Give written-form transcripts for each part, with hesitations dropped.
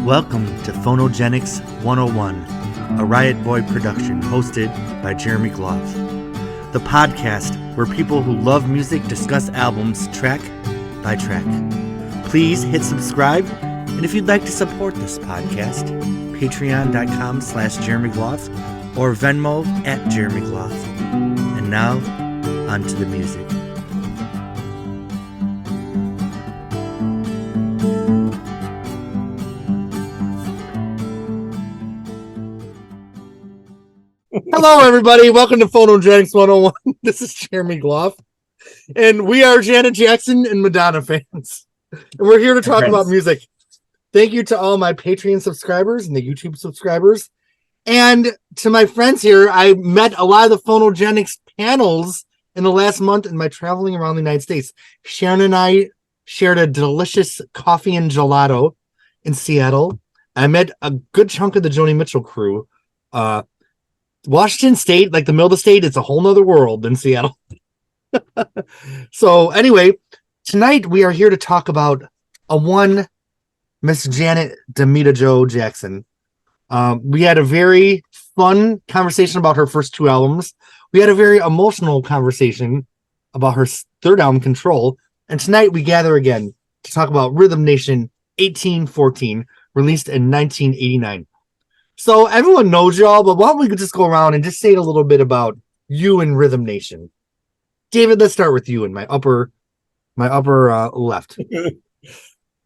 Welcome to Phonogenics 101, a Riotboy production hosted by Jeremy Gloff. The podcast where people who love music discuss albums track by track. Please hit subscribe, and if you'd like to support this podcast, patreon.com/Jeremy Gloff or Venmo @Jeremy Gloff. And now, on to the music. Hello, everybody. Welcome to Phonogenics 101. This is Jeremy Gloff, and we are Janet Jackson and Madonna fans. And we're here to talk about music. Thank you to all my Patreon subscribers and the YouTube subscribers. And to my friends here, I met a lot of the Phonogenics panels in the last month in my traveling around the United States. Sharon and I shared a delicious coffee and gelato in Seattle. I met a good chunk of the Joni Mitchell crew. Washington State, like the middle of the state, it's a whole nother world in Seattle. So anyway, tonight we are here to talk about one Miss Janet Demita Jo Jackson. We had a very fun conversation about her first two albums. We had a very emotional conversation about her third album, Control. And tonight we gather again to talk about Rhythm Nation 1814, released in 1989. So everyone knows y'all, but why don't we just go around and just say a little bit about you and Rhythm Nation? David, let's start with you in my upper left.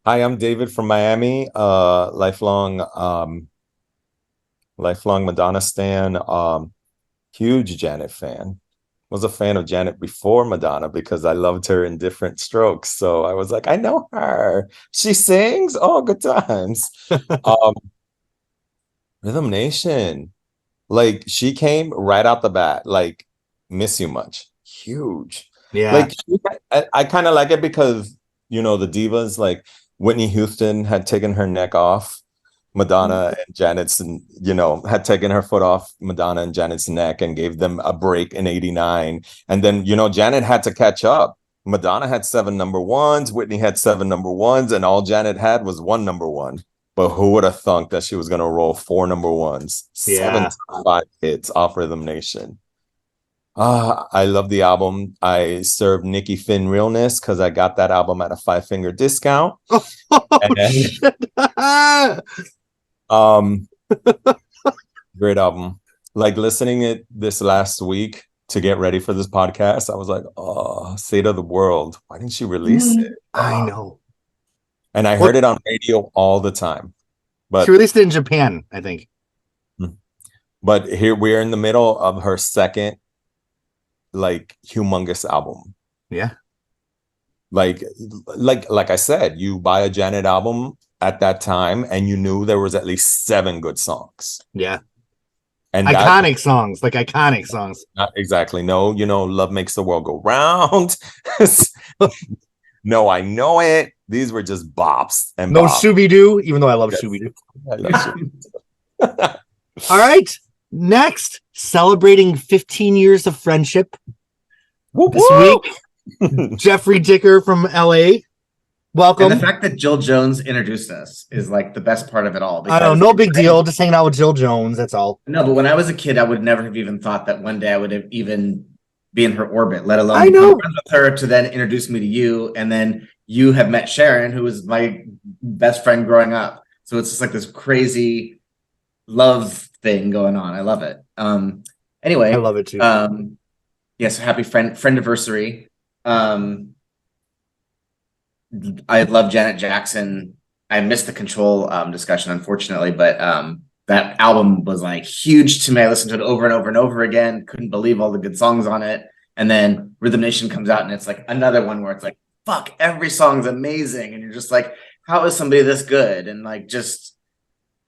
Hi, I'm David from Miami. Lifelong Madonna stan. Huge Janet fan. Was a fan of Janet before Madonna because I loved her in different strokes. So I was like, I know her. She sings. Oh, good times. Rhythm Nation, like she came right out the bat, like Miss You Much, huge. Yeah, like I kind of like it because the divas like Whitney Houston had taken her neck off Madonna and Janet's, and had taken her foot off Madonna and Janet's neck and gave them a break in '89, and then Janet had to catch up. Madonna had 7 number ones, Whitney had 7 number ones, and all Janet had was 1 number one. But who would have thunk that she was going to roll 4 number ones, 7 top 5 hits off Rhythm Nation? I love the album. I served Nikki Finn Realness because I got that album at a 5-finger discount. Great album. Like listening it this last week to get ready for this podcast, I was like, oh, State of the World. Why didn't she release it? I know. And I heard it on radio all the time. But she released it in Japan, I think. But here we're in the middle of her second, like, humongous album. Yeah. Like I said, you buy a Janet album at that time and you knew there was at least 7 good songs. Yeah. And iconic songs. Not exactly. No, Love Makes the World Go Round. No, I Know It. These were just bops. And no bops. Shooby-Doo, even though I love Shooby-Doo. I love Shooby-Doo. All right. Next, celebrating 15 years of friendship. This week, Jeffrey Dicker from LA. Welcome. And the fact that Jill Jones introduced us is like the best part of it all. I know, no big deal. Just hanging out with Jill Jones. That's all. No, but when I was a kid, I would never have even thought that one day I would have even be in her orbit, let alone I know. be friends with her to then introduce me to you. And then you have met Sharon, who was my best friend growing up. So it's just like this crazy love thing going on. I love it. Anyway, I love it too. Yes, happy friendiversary. I love Janet Jackson. I missed the Control discussion, unfortunately, but that album was like huge to me. I listened to it over and over and over again. Couldn't believe all the good songs on it. And then Rhythm Nation comes out and it's like another one where it's like, fuck, every song's amazing. And you're just like, how is somebody this good? And like, just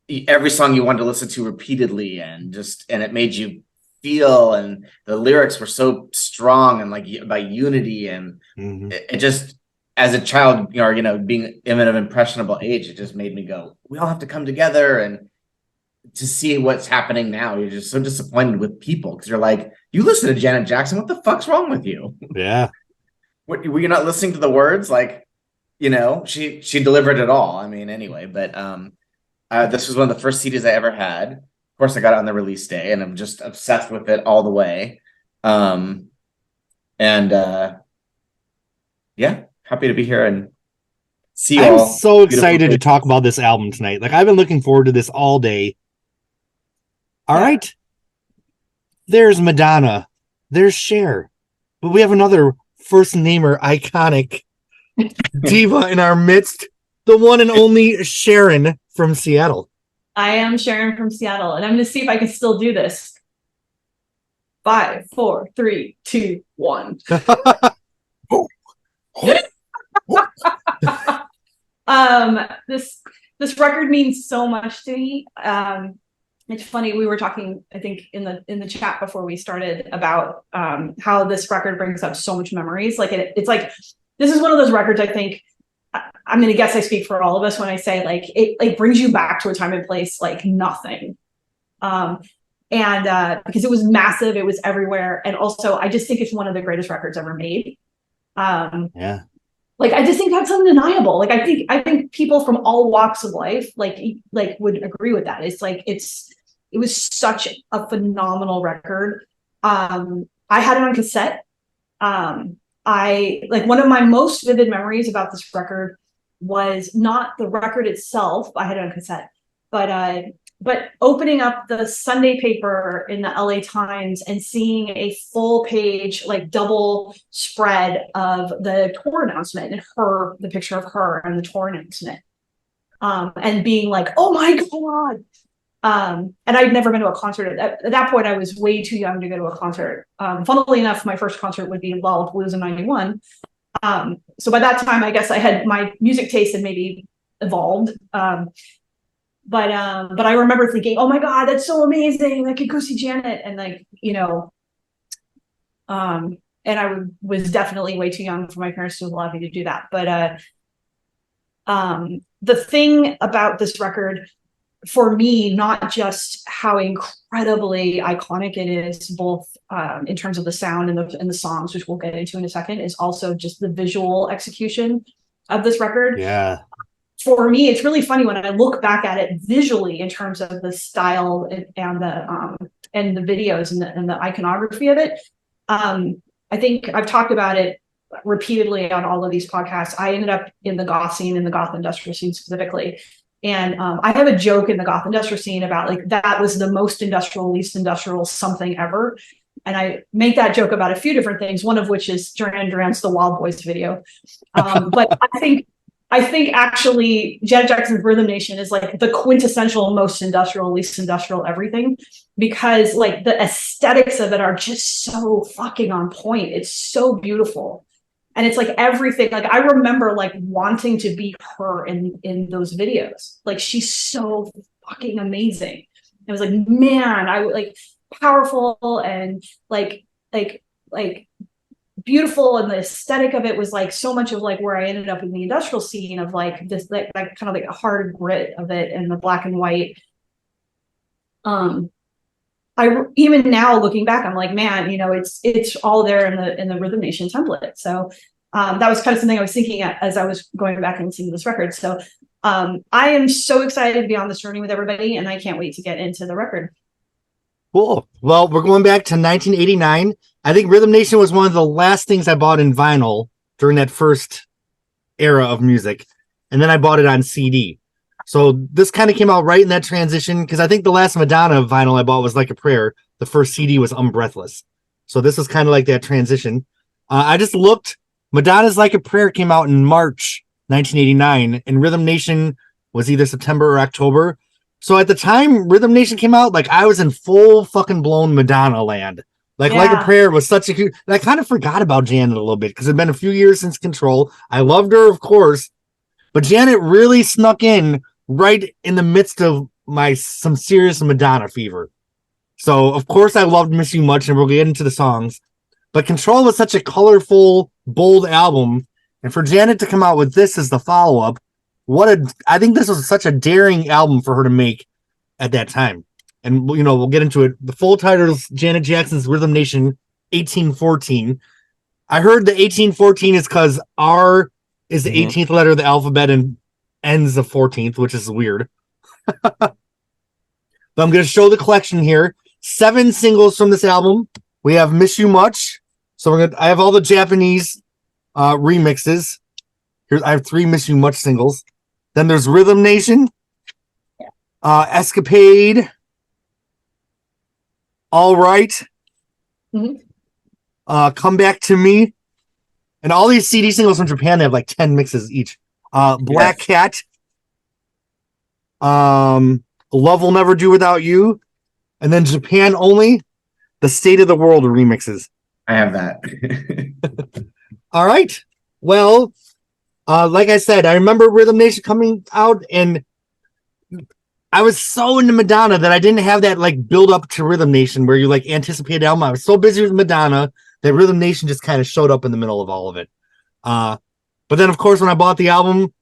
every song you wanted to listen to repeatedly and it made you feel, and the lyrics were so strong and like about unity. And it just, as a child, being in an impressionable age, it just made me go, we all have to come together. And to see what's happening now, you're just so disappointed with people because you're like, you listen to Janet Jackson, what the fuck's wrong with you? Yeah. Were you not listening to the words? Like, she delivered it all. I mean, anyway, but This was one of the first CDs I ever had. Of course, I got it on the release day, and I'm just obsessed with it all the way. Yeah, happy to be here and see you I'm all. so excited to talk about this album tonight. Like, I've been looking forward to this all day. All right. There's Madonna. There's Cher. But we have another first namer iconic diva in our midst. The one and only Sharon from Seattle. I am Sharon from Seattle, and I'm going to see if I can still do this. 5, 4, 3, 2, 1. This record means so much to me. It's funny, we were talking, I think, in the chat before we started about how this record brings up so much memories. Like it's like this is one of those records, I think, I'm gonna guess I speak for all of us when I say like it like brings you back to a time and place like nothing. Because it was massive, it was everywhere, and also I just think it's one of the greatest records ever made. Yeah. Like I just think that's undeniable. Like I think people from all walks of life like would agree with that. It's like it was such a phenomenal record. I had it on cassette. I like one of my most vivid memories about this record was not the record itself. I had it on cassette, but opening up the Sunday paper in the LA Times and seeing a full page, like double spread of the tour announcement and the picture of her and the tour announcement. And being like, oh my God. And I'd never been to a concert. At that point, I was way too young to go to a concert. Funnily enough, my first concert would be Wild Blues in '91. So by that time, I guess I had my music taste had maybe evolved. But I remember thinking, oh my God, that's so amazing. I could go see Janet. And like, and I was definitely way too young for my parents to allow me to do that. But the thing about this record, for me, not just how incredibly iconic it is, both in terms of the sound and the songs, which we'll get into in a second, is also just the visual execution of this record. Yeah. For me, it's really funny when I look back at it visually in terms of the style and the videos and the iconography of it. I think I've talked about it repeatedly on all of these podcasts. I ended up in the goth scene, in the goth industrial scene specifically. And I have a joke in the goth industrial scene about like that was the most industrial, least industrial something ever. And I make that joke about a few different things, one of which is Duran Duran's The Wild Boys video. But I think actually Janet Jackson's Rhythm Nation is like the quintessential most industrial, least industrial everything, because like the aesthetics of it are just so fucking on point. It's so beautiful. And it's like everything, like I remember like wanting to be her in those videos. Like she's so fucking amazing. It was like, man, I like powerful and like beautiful, and the aesthetic of it was like so much of like where I ended up in the industrial scene of like this like kind of like a hard grit of it and the black and white. I even now looking back, I'm like, man, it's all there in the Rhythm Nation template. So that was kind of something I was thinking as I was going back and listening to this record. So I am so excited to be on this journey with everybody, and I can't wait to get into the record. Cool. Well, we're going back to 1989. I think Rhythm Nation was one of the last things I bought in vinyl during that first era of music. And then I bought it on CD. So this kind of came out right in that transition, because I think the last Madonna vinyl I bought was Like a Prayer. The first CD was Unbreathless. So this was kind of like that transition. I just looked. Madonna's Like a Prayer came out in March 1989, and Rhythm Nation was either September or October. So at the time Rhythm Nation came out, like I was in full fucking blown Madonna land. Like a Prayer was such a cute. I kind of forgot about Janet a little bit because it'd been a few years since Control. I loved her, of course, but Janet really snuck in right in the midst of some serious Madonna fever. So of course I loved Miss You Much, and we'll get into the songs. But Control was such a colorful, bold album, and for Janet to come out with this as the follow-up, I think this was such a daring album for her to make at that time. And we'll get into it. The full title is Janet Jackson's Rhythm Nation 1814. I heard the 1814 is because R is the 18th letter of the alphabet and ends the 14th, which is weird. But I'm going to show the collection here. 7 singles from this album. We have Miss You Much. So I have all the Japanese remixes. I have 3 Miss You Much singles. Then there's Rhythm Nation, Escapade, All Right, Come Back to Me, and all these CD singles from Japan, they have like 10 mixes each. Black Cat, Love Will Never Do Without You, and then Japan only, the State of the World remixes. I have that. All right. Well, like I said, I remember Rhythm Nation coming out, and I was so into Madonna that I didn't have that like build up to Rhythm Nation where you like anticipate the album. I was so busy with Madonna that Rhythm Nation just kind of showed up in the middle of all of it. But then, of course, when I bought the album,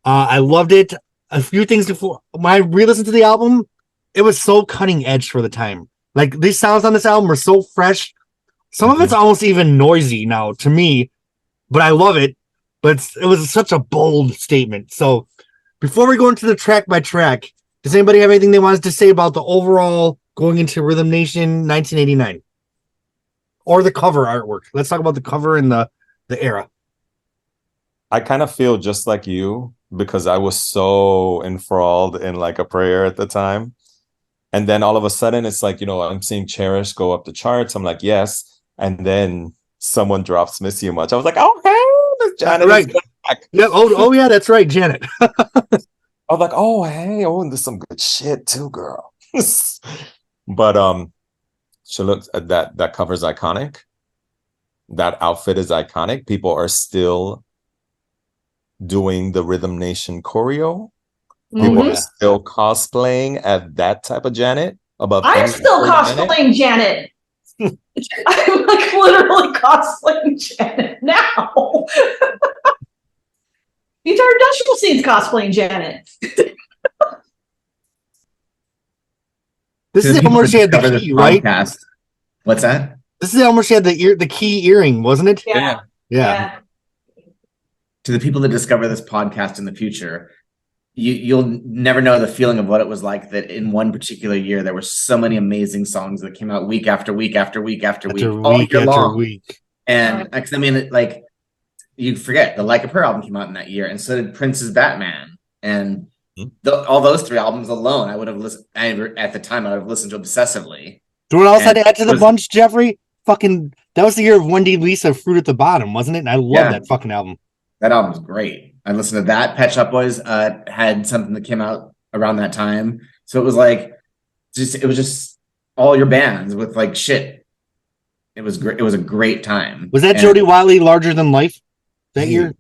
I loved it. A few things before when I re-listened to the album, it was so cutting edge for the time. Like these sounds on this album are so fresh. Some of it's almost even noisy now to me, but I love it. But it was such a bold statement. So before we go into the track by track, does anybody have anything they wanted to say about the overall going into Rhythm Nation 1989? Or the cover artwork? Let's talk about the cover and the era. I kind of feel just like you because I was so enthralled in like a prayer at the time. And then all of a sudden it's like, I'm seeing Cherish go up the charts. I'm like, yes. And then someone drops Miss You Much. I was like, oh, hey, Miss Janet. Right. Yeah. Oh, yeah, that's right, Janet. I was like, oh, hey, and there's some good shit too, girl. But she looks at that cover's iconic. That outfit is iconic. People are still doing the Rhythm Nation choreo. People are still cosplaying at that type of Janet. I'm still cosplaying Janet. I'm like literally cosplaying Janet now. The entire industrial scene's cosplaying Janet. This is the album where she had the key, right? What's that? This is the album where she had the key earring, wasn't it? Yeah. To the people that discover this podcast in the future, you'll never know the feeling of what it was like that in one particular year there were so many amazing songs that came out week after week after week after week, all year long. And I mean, like you forget the Like a Prayer album came out in that year, and so did Prince's Batman, and all those 3 albums alone, I would have listened at the time. I would have listened to obsessively. Do you know what else I'd add to the bunch, Jeffrey? Fucking, that was the year of Wendy Lisa, Fruit at the Bottom, wasn't it? And I love that fucking album. That album was great. I listened to that. Pet Shop Boys had something that came out around that time, so it was like, it was just all your bands with like shit. It was great. It was a great time. Was that Jody Watley, Larger Than Life, that year?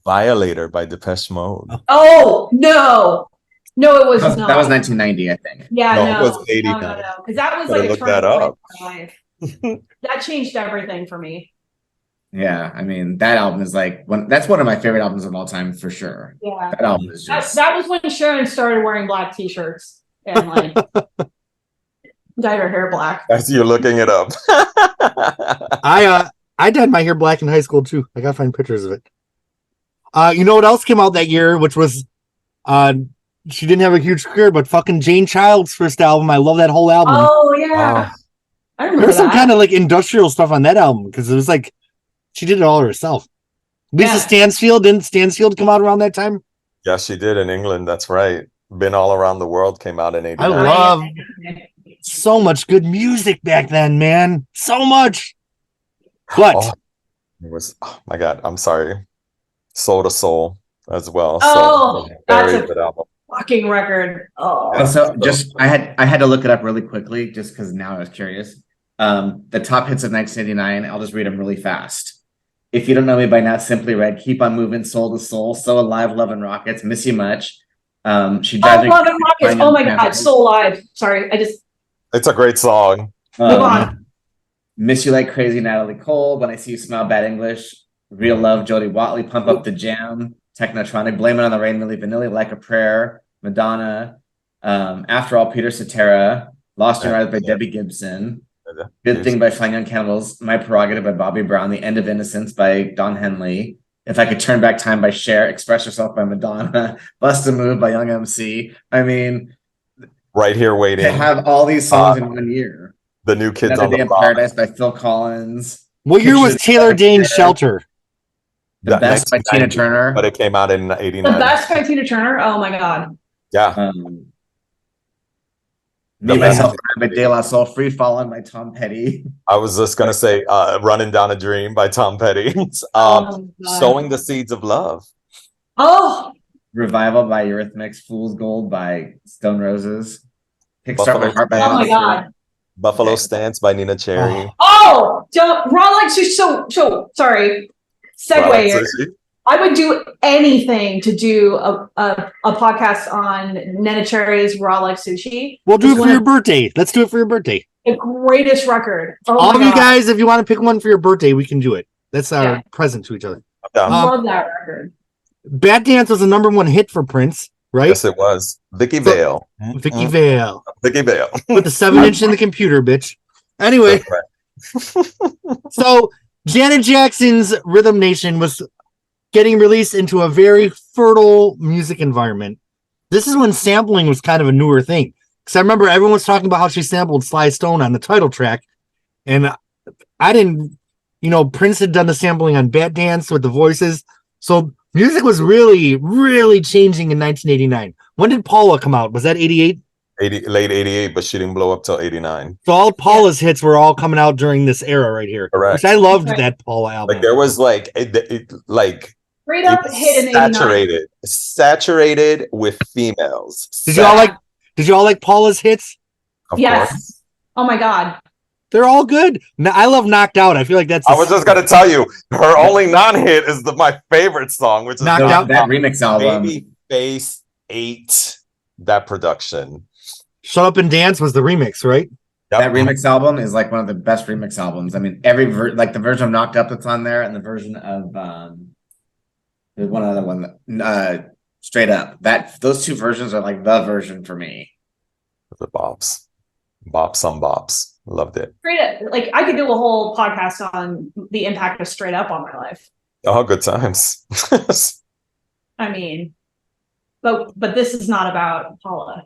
Violator by Depeche Mode. Oh no, it was not. That was 1990, I think. Yeah, no, it was 89. No, because that was like look that up. That changed everything for me. Yeah, I mean that album is like that's one of my favorite albums of all time for sure. Yeah, that album is just. That was when Sharon started wearing black T-shirts and like dyed her hair black. As you're looking it up. I dyed my hair black in high school too. I gotta find pictures of it. You know what else came out that year, which was she didn't have a huge career, but fucking Jane Child's first album. I love that whole album. Oh yeah. I remember there was some kind of like industrial stuff on that album because it was like she did it all herself. Lisa Stansfield, didn't Stansfield come out around that time? Yeah, she did in England. That's right. Been All Around the World came out in 89. I love so much good music back then, man. So much. But it was, oh my God, I'm sorry. Soul to Soul as well. Oh, so that's very a good album. fucking record. Oh, so just I had to look it up really quickly just because now I was curious. The top hits of 1989. I'll just read them really fast. If You Don't Know Me by Now, Simply Red, Keep on Moving, Soul to Soul, So Alive, Love and Rockets, Miss You Much. She Drives Me Love and Rockets. Oh my God, So Alive. Sorry, It's a great song. Move on. Miss You Like Crazy, Natalie Cole. When I See You Smile, Bad English. Real Love, Jody Watley. Pump Up the Jam, Technotronic. Blame It on the Rain, Milli Vanilli. Like a Prayer, Madonna. After All, Peter Cetera. Lost Your Eyes by Debbie Gibson. Good Thing by Flying on Cannibals. My Prerogative by Bobby Brown. The End of Innocence by Don Henley. If I Could Turn Back Time by Cher, Express Yourself by Madonna, Bust a Move by Young MC. I mean, Right Here Waiting. to have all these songs in 1 year. The New Kids Another on the Day in Block. Paradise by Phil Collins. What year was Pictures Taylor of Dane's Cher. Shelter? The Best by Tina 1990, Turner. but it came out in The '89. Best by Tina Turner. Oh my god. Yeah, Me, The Myself, Best. and I by De La Soul. Free Fallin' by Tom Petty. I was just gonna say, "Running Down a Dream" by Tom Petty. Oh my God. Sowing the Seeds of Love. Oh, Revival by Eurythmics. Fool's Gold by Stone Roses. Kickstart Buffalo My Heart by oh my Monster. god. Buffalo Okay. Stance by Nina Cherry. Oh, don't raw like sushi. So sorry. Segue Raw Like here. Sushi. I would do anything to do a podcast on Nena Cherry's Raw Like Sushi. We'll do it It's for one your of birthday. Let's do it for your birthday. the greatest record. Oh All my of you God. guys, if you want to pick one for your birthday, we can do it. That's our Yeah. present to each other. Yeah. I love that record. Bad Dance was a #1 hit for Prince, right? Yes, it was. Vicky Vale. Vicky Vale. Vicky Vale. Put the 7-inch in the computer, bitch. Anyway, That's right. so Janet Jackson's Rhythm Nation was getting released into a very fertile music environment. This is when sampling was kind of a newer thing. Because I remember everyone was talking about how she sampled Sly Stone on the title track. And I didn't, Prince had done the sampling on Bat Dance with the voices. So music was really, really changing in 1989. When did Paula come out? Was that 88? Late '88, but she didn't blow up till '89. So all Paula's hits were all coming out during this era right here. Correct. Which I loved Right. that Paula album. Like there was like Straight up it was hit in 89. saturated with females. Did you all like Paula's hits? Of Yes. course. Oh my God. They're all good. I love Knocked Out. I feel like that's I was just gonna tell you, her only non-hit is my favorite song, which is Knocked Out. That remix album. Baby Face 8. That production. Shut Up and Dance was the remix, right? Yep. That remix album is like one of the best remix albums. I mean, every like the version of Knocked Up that's on there, and the version of there's one other one, Straight Up. Those two versions are like the version for me. The bops. Some bops. Loved it. Straight up. Like I could do a whole podcast on the impact of Straight Up on my life. Oh, good times. I mean, but this is not about Paula.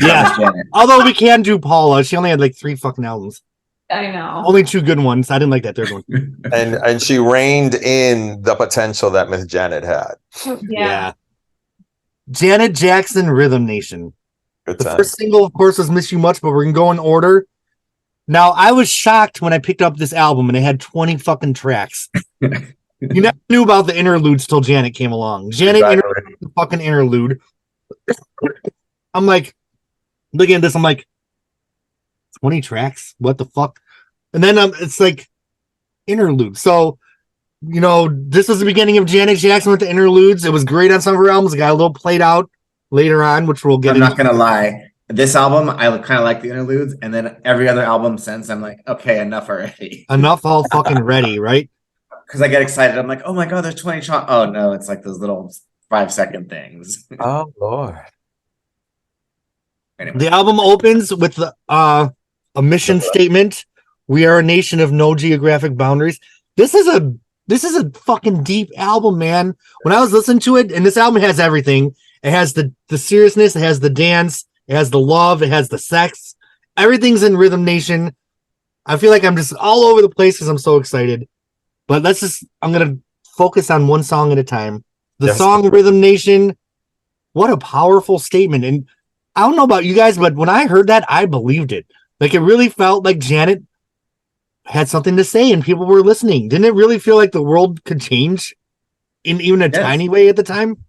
Yeah. Janet. Although we can do Paula. She only had like 3 fucking albums. I know. Only 2 good ones. I didn't like that third one. and she reined in the potential that Miss Janet had. Yeah. Janet Jackson, Rhythm Nation. Good The times. first single, of course, was Miss You Much, but we're going to go in order. Now, I was shocked when I picked up this album and it had 20 fucking tracks. You never knew about the interludes till Janet came along. Janet Exactly. the fucking interlude. I'm like, looking at this, I'm like, 20 tracks? What the fuck? And then it's like interlude. So, this was the beginning of Janet Jackson with the interludes. It was great on some of her albums. It got a little played out later on, which we'll get I'm into. not gonna lie. This album, I kind of like the interludes, and then every other album since, I'm like, okay, enough already. Enough all fucking ready, right? Because I get excited. I'm like, oh my god, there's 20 songs. Oh no, it's like those little 5-second things. Oh Lord. Anyway, The album opens with a mission statement. We are a nation of no geographic boundaries. This is a fucking deep album, man. When I was listening to it, and this album has everything. It has the seriousness, it has the dance, it has the love, it has the sex. Everything's in Rhythm Nation. I feel like I'm just all over the place because I'm so excited. But I'm gonna focus on one song at a time. The Yes. song Rhythm Nation. What a powerful statement. And I don't know about you guys, but when I heard that, I believed it. Like it really felt like Janet had something to say and people were listening. Didn't it really feel like the world could change in even a Yes. tiny way at the time?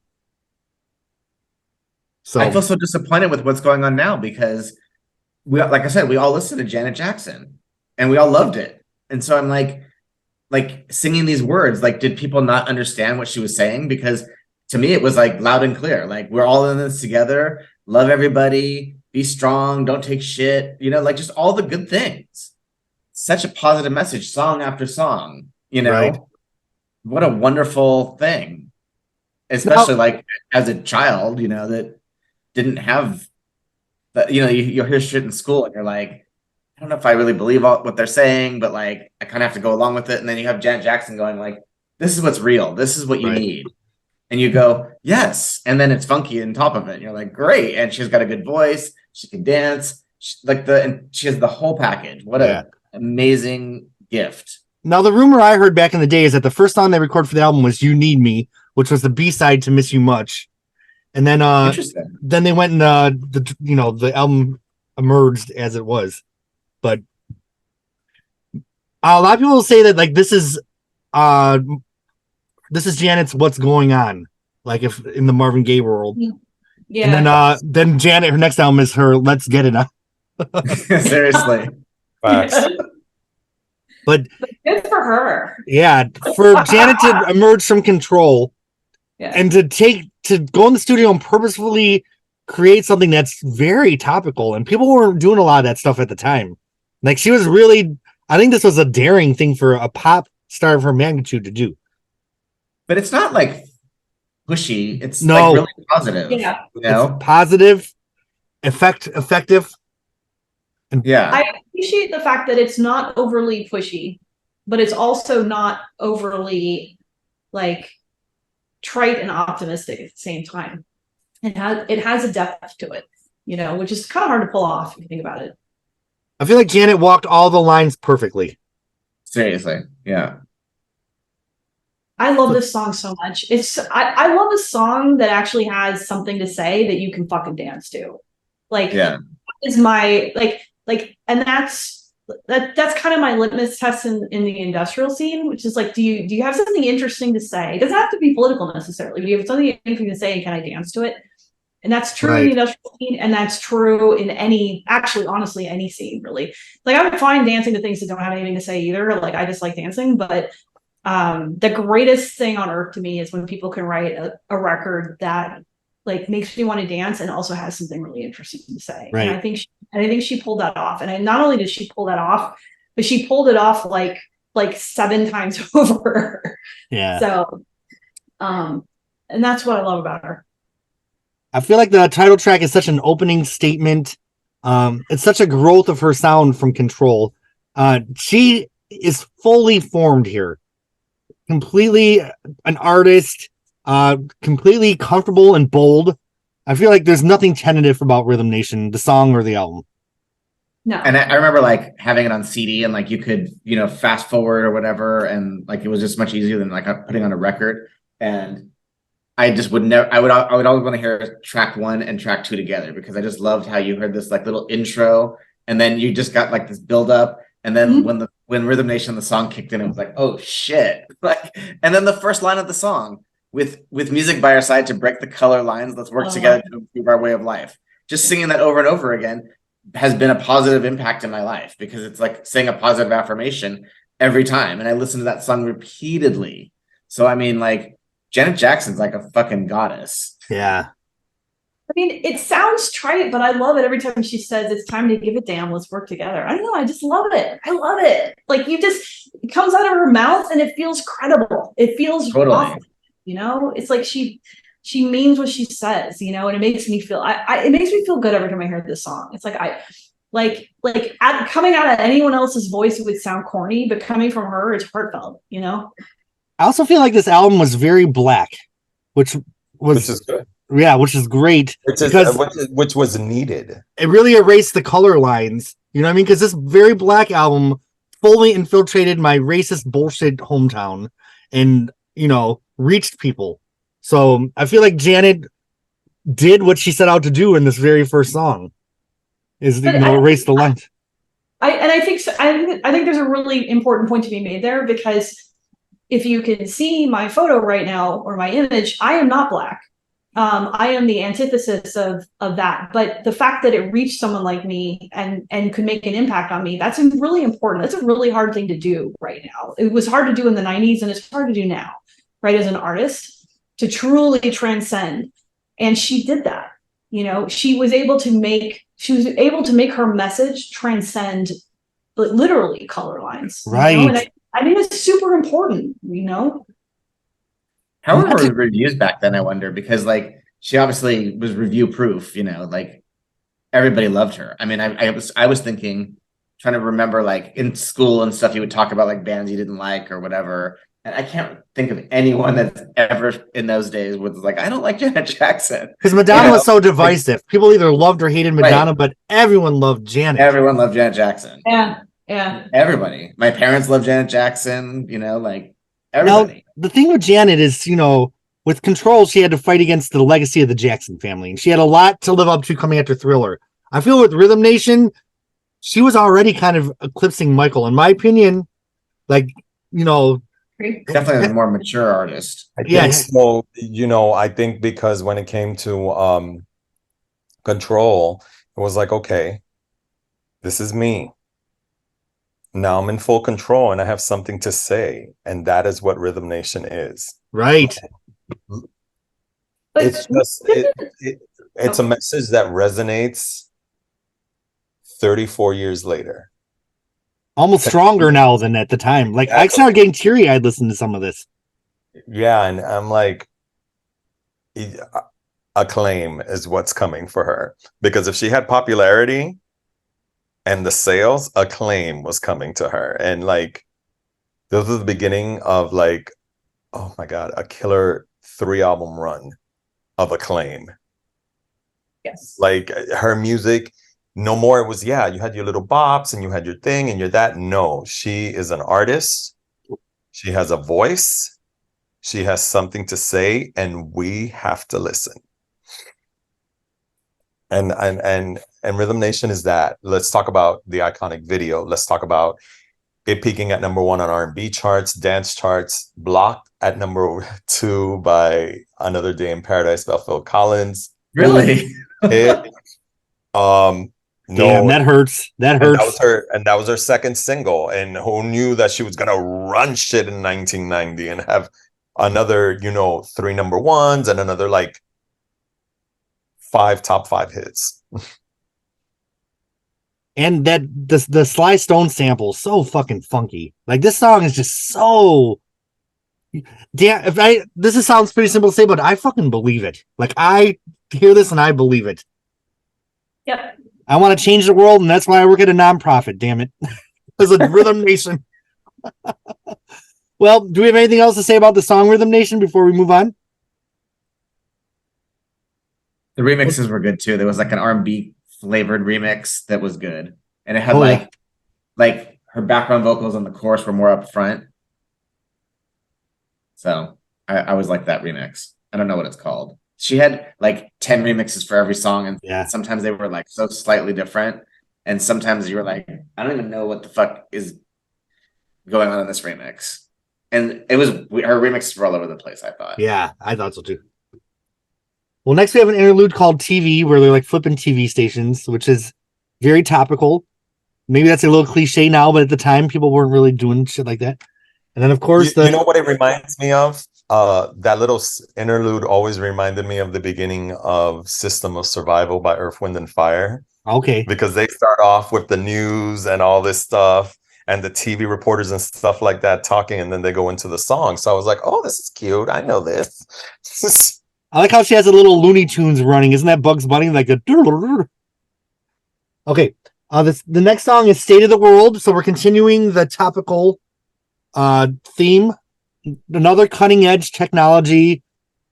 So I feel so disappointed with what's going on now because like I said, we all listened to Janet Jackson and we all loved it. And so I'm like singing these words, like, did people not understand what she was saying? Because to me, it was like loud and clear. Like, we're all in this together. Love everybody. Be strong. Don't take shit. Like just all the good things. Such a positive message, song after song. Right. What a wonderful thing. Especially like as a child, that didn't have that. You'll hear shit in school and you're like, I don't know if I really believe what they're saying, but like I kind of have to go along with it. And then you have Janet Jackson going like, this is what's real. This is what you Right. need. And you go, yes. And then it's funky on top of it. And you're like, great. And she's got a good voice. She can dance. And she has the whole package. What Yeah. a amazing gift. Now, the rumor I heard back in the day is that the first song they recorded for the album was "You Need Me," which was the B-side to "Miss You Much," and then Interesting. then they went and the album emerged as it was. But a lot of people say that like this is Janet's "What's Going On," like if in the Marvin Gaye world. Yeah. And then Janet, her next album is her "Let's Get It On." Seriously. Facts. But good for her. yeah, for Janet to emerge from Control Yeah. and to go in the studio and purposefully create something that's very topical, and people weren't doing a lot of that stuff at the time. Like she was really, I think this was a daring thing for a pop star of her magnitude to do. But it's not like pushy. It's No. like really positive. Yeah. You know? It's positive, effective. Yeah. I appreciate the fact that it's not overly pushy, but it's also not overly like trite and optimistic at the same time. It has a depth to it, which is kind of hard to pull off if you think about it. I feel like Janet walked all the lines perfectly. Seriously. Yeah. I love this song so much. I love a song that actually has something to say that you can fucking dance to. Like, Yeah. is my and that's kind of my litmus test in the industrial scene, which is like, do you have something interesting to say? It doesn't have to be political necessarily, but do you have something interesting to say and can I dance to it? And that's true in the industrial scene, and that's true in honestly, any scene, really. Like, I would find dancing to things that don't have anything to say either. Like, I just like dancing, but the greatest thing on earth to me is when people can write a record that like makes me want to dance and also has something really interesting to say. Right. And I think she pulled that off. And not only did she pull that off, but she pulled it off like 7 times over. Yeah. So, and that's what I love about her. I feel like the title track is such an opening statement. It's such a growth of her sound from Control. She is fully formed here. Completely an artist, completely comfortable and bold. I feel like there's nothing tentative about Rhythm Nation, the song or the album. No. And I remember like having it on CD and like you could, fast forward or whatever. And like, it was just much easier than like putting on a record. And I just would never, I would always want to hear track 1 and track 2 together, because I just loved how you heard this like little intro. And then you just got like this build up. And then when Rhythm Nation, the song kicked in, it was like, oh shit. Like, and then the first line of the song with music by our side to break the color lines, let's work together to improve our way of life. Just singing that over and over again has been a positive impact in my life, because it's like saying a positive affirmation every time. And I listen to that song repeatedly. So, I mean, like, Janet Jackson's like a fucking goddess. Yeah. I mean, it sounds trite, but I love it every time she says it's time to give a damn, let's work together. I don't know, I just love it. I love it. Like, it comes out of her mouth and it feels credible. It feels Totally. awful, it's like she means what she says, and it makes me feel it makes me feel good every time I hear this song. It's like coming out of anyone else's voice, it would sound corny, but coming from her, it's heartfelt, I also feel like this album was very black, which is good. Yeah, which is great. Which was needed. It really erased the color lines. You know what I mean? Because this very black album fully infiltrated my racist bullshit hometown and, reached people. So I feel like Janet did what she set out to do in this very first song, is erase the lines. I think there's a really important point to be made there, because if you can see my photo right now or my image, I am not black. I am the antithesis of that. But the fact that it reached someone like me and could make an impact on me, that's really important. That's a really hard thing to do right now. It was hard to do in the 90s, and it's hard to do now, right? As an artist, to truly transcend. And she did that. She was able to make her message transcend literally color lines. Right. And I think it's super important, How were her reviews back then, I wonder? Because like she obviously was review proof, like everybody loved her. I mean, I was thinking, trying to remember, like in school and stuff, you would talk about like bands you didn't like or whatever. And I can't think of anyone that's ever in those days was like, I don't like Janet Jackson. Because Madonna You know? was so divisive. People either loved or hated Madonna, Right. but everyone loved Janet. Everyone loved Janet Jackson. Yeah. Yeah. Everybody. My parents loved Janet Jackson, you know, like Now, everybody. the thing with Janet is, you know, with Control, she had to fight against the legacy of the Jackson family, and she had a lot to live up to coming after Thriller. I feel with Rhythm Nation, she was already kind of eclipsing Michael, in my opinion. Like, you know, Definitely a more mature artist. I think so. You know, I think because when it came to Control, it was like, okay, this is me. Now I'm in full control and I have something to say. And that is what Rhythm Nation is. right. But It's just it's a message that resonates 34 years later. Almost stronger now than at the time. Like, I started getting teary-eyed listening to some of this. Yeah, and I'm like, acclaim is what's coming for her. Because if she had popularity and the sales, acclaim was coming to her. And like, those are the beginning of like, oh my God, a killer 3-album run of acclaim. yes. Like her music, no more. It was, yeah, you had your little bops and you had your thing and you're that. No, she is an artist. She has a voice. She has something to say, and we have to listen. And Rhythm Nation is that. Let's talk about the iconic video. Let's talk about it peaking at #1 on R&B charts, dance charts, blocked at #2 by Another Day in Paradise by Phil Collins. Really? No, Damn, that hurts. That hurts. That was her second single. And who knew that she was gonna run shit in 1990 and have another, you know, 3 #1s and another like 5 top 5 hits. And that the Sly Stone sample, so fucking funky. Like, this song is just so damn. Sounds pretty simple to say, but I fucking believe it. Like, I hear this and I believe it. Yep. I want to change the world, and that's why I work at a nonprofit, damn it. As a Rhythm Nation. Well, do we have anything else to say about the song Rhythm Nation before we move on? The remixes were good too. There was like an R&B flavored remix that was good. And it had yeah. like her background vocals on the chorus were more up front. So I always liked that remix. I don't know what it's called. She had like 10 remixes for every song, and sometimes they were like so slightly different, and sometimes you were like, I don't even know what the fuck is going on in this remix. And it was, her remixes were all over the place, I thought. Yeah, I thought so too. Well, next we have an interlude called TV, where they're like flipping TV stations, which is very topical. Maybe that's a little cliche now, but at the time people weren't really doing shit like that. And then of course you know what it reminds me of? That little interlude always reminded me of the beginning of System of Survival by Earth, Wind, and Fire. Okay. Because they start off with the news and all this stuff and the TV reporters and stuff like that talking, and then they go into the song. So I was like, oh, this is cute. I know this. I like how she has a little Looney Tunes running. Isn't that Bugs Bunny? Like a... Okay. The next song is State of the World. So we're continuing the topical theme. Another cutting edge technology,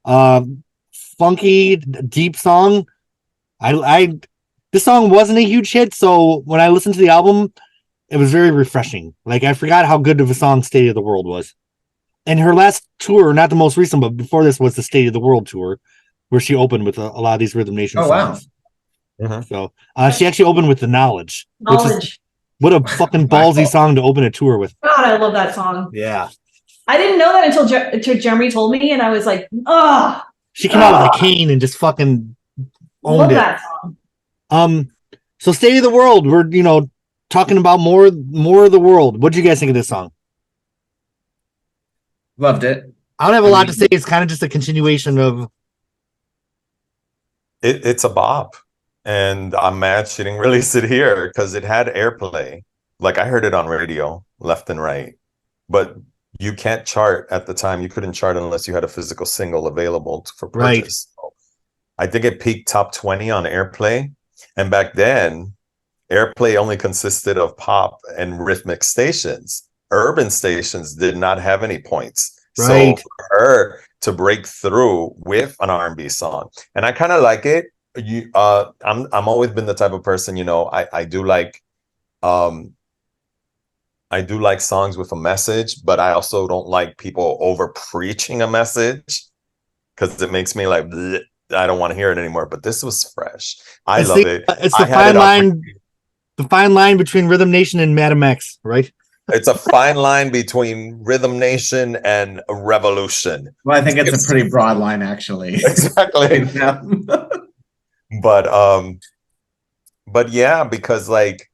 funky, deep song. This song wasn't a huge hit, so when I listened to the album, it was very refreshing. Like, I forgot how good of a song State of the World was. And her last tour, not the most recent, but before this, was the State of the World tour, where she opened with a lot of these Rhythm Nation songs. Wow. Mm-hmm. So she actually opened with The Knowledge. Knowledge. What a fucking ballsy song to open a tour with. God, I love that song. Yeah. I didn't know that until Jeremy told me, and I was like, oh. She came out with a cane and just fucking owned that song. So State of the World, we're, you know, talking about more of the world. What do you guys think of this song? Loved it. I don't have a lot to say. It's kind of just a continuation of it's a bop. And I'm mad she didn't release it here because it had airplay. Like, I heard it on radio left and right. But you can't chart at the time. You couldn't chart unless you had a physical single available for purchase. Right. So I think it peaked top 20 on airplay. And back then, airplay only consisted of pop and rhythmic stations. urban stations did not have any points. Right. So for her to break through with an R&B song, and I kind of like it. I'm always been the type of person, you know, I do like songs with a message, but I also don't like people over preaching a message because it makes me like, bleh, I don't want to hear it anymore. But this was fresh. I love it. It's I the had fine it on line, repeat. the fine line between Rhythm Nation and Madam X, right? It's a fine line between Rhythm Nation and a revolution. Well, I think it's a pretty broad line, actually. Exactly. Yeah. But yeah, because like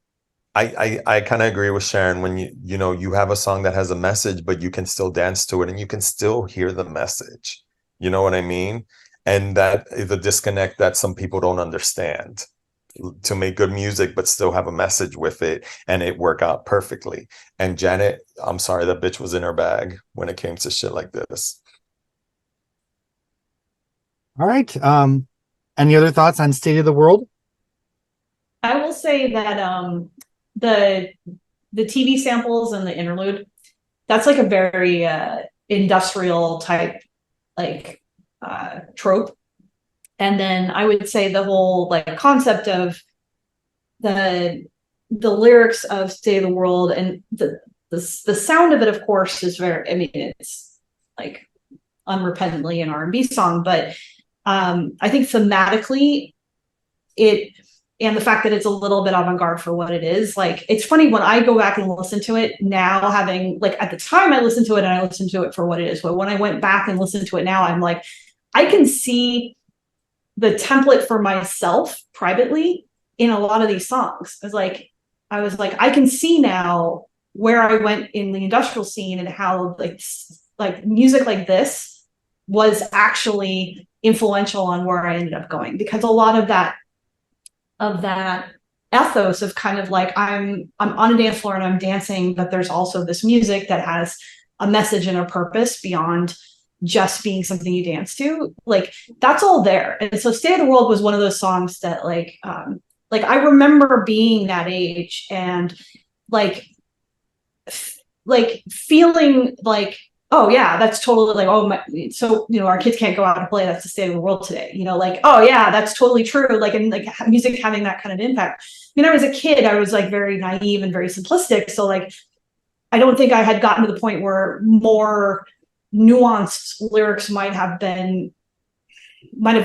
I kind of agree with Sharon when you know you have a song that has a message, but you can still dance to it and you can still hear the message. You know what I mean? And that is a disconnect that some people don't understand. To make good music, but still have a message with it, and it work out perfectly. And Janet, I'm sorry, that bitch was in her bag when it came to shit like this. All right. Any other thoughts on State of the World? I will say that the TV samples and the interlude, that's like a very industrial type like trope. And then I would say the whole like concept of the lyrics of State of the World and the sound of it, of course, is very, I mean, it's like unrepentantly an R&B song, but I think thematically it, and the fact that it's a little bit avant-garde for what it is, like, it's funny when I go back and listen to it now, having like at the time I listened to it and I listened to it for what it is, but when I went back and listened to it now, I'm like, I can see the template for myself privately in a lot of these songs. I was like, I can see now where I went in the industrial scene and how like music like this was actually influential on where I ended up going, because a lot of that ethos of kind of like I'm on a dance floor and I'm dancing, but there's also this music that has a message and a purpose beyond just being something you dance to, like that's all there. And so State of the World was one of those songs that like I remember being that age and like feeling like, oh yeah, that's totally like, oh my, so you know, our kids can't go out and play, that's the state of the world today, you know, like, oh yeah, that's totally true, like, and like music having that kind of impact. I mean, I was a kid, I was like very naive and very simplistic, so like I don't think I had gotten to the point where more nuanced lyrics might have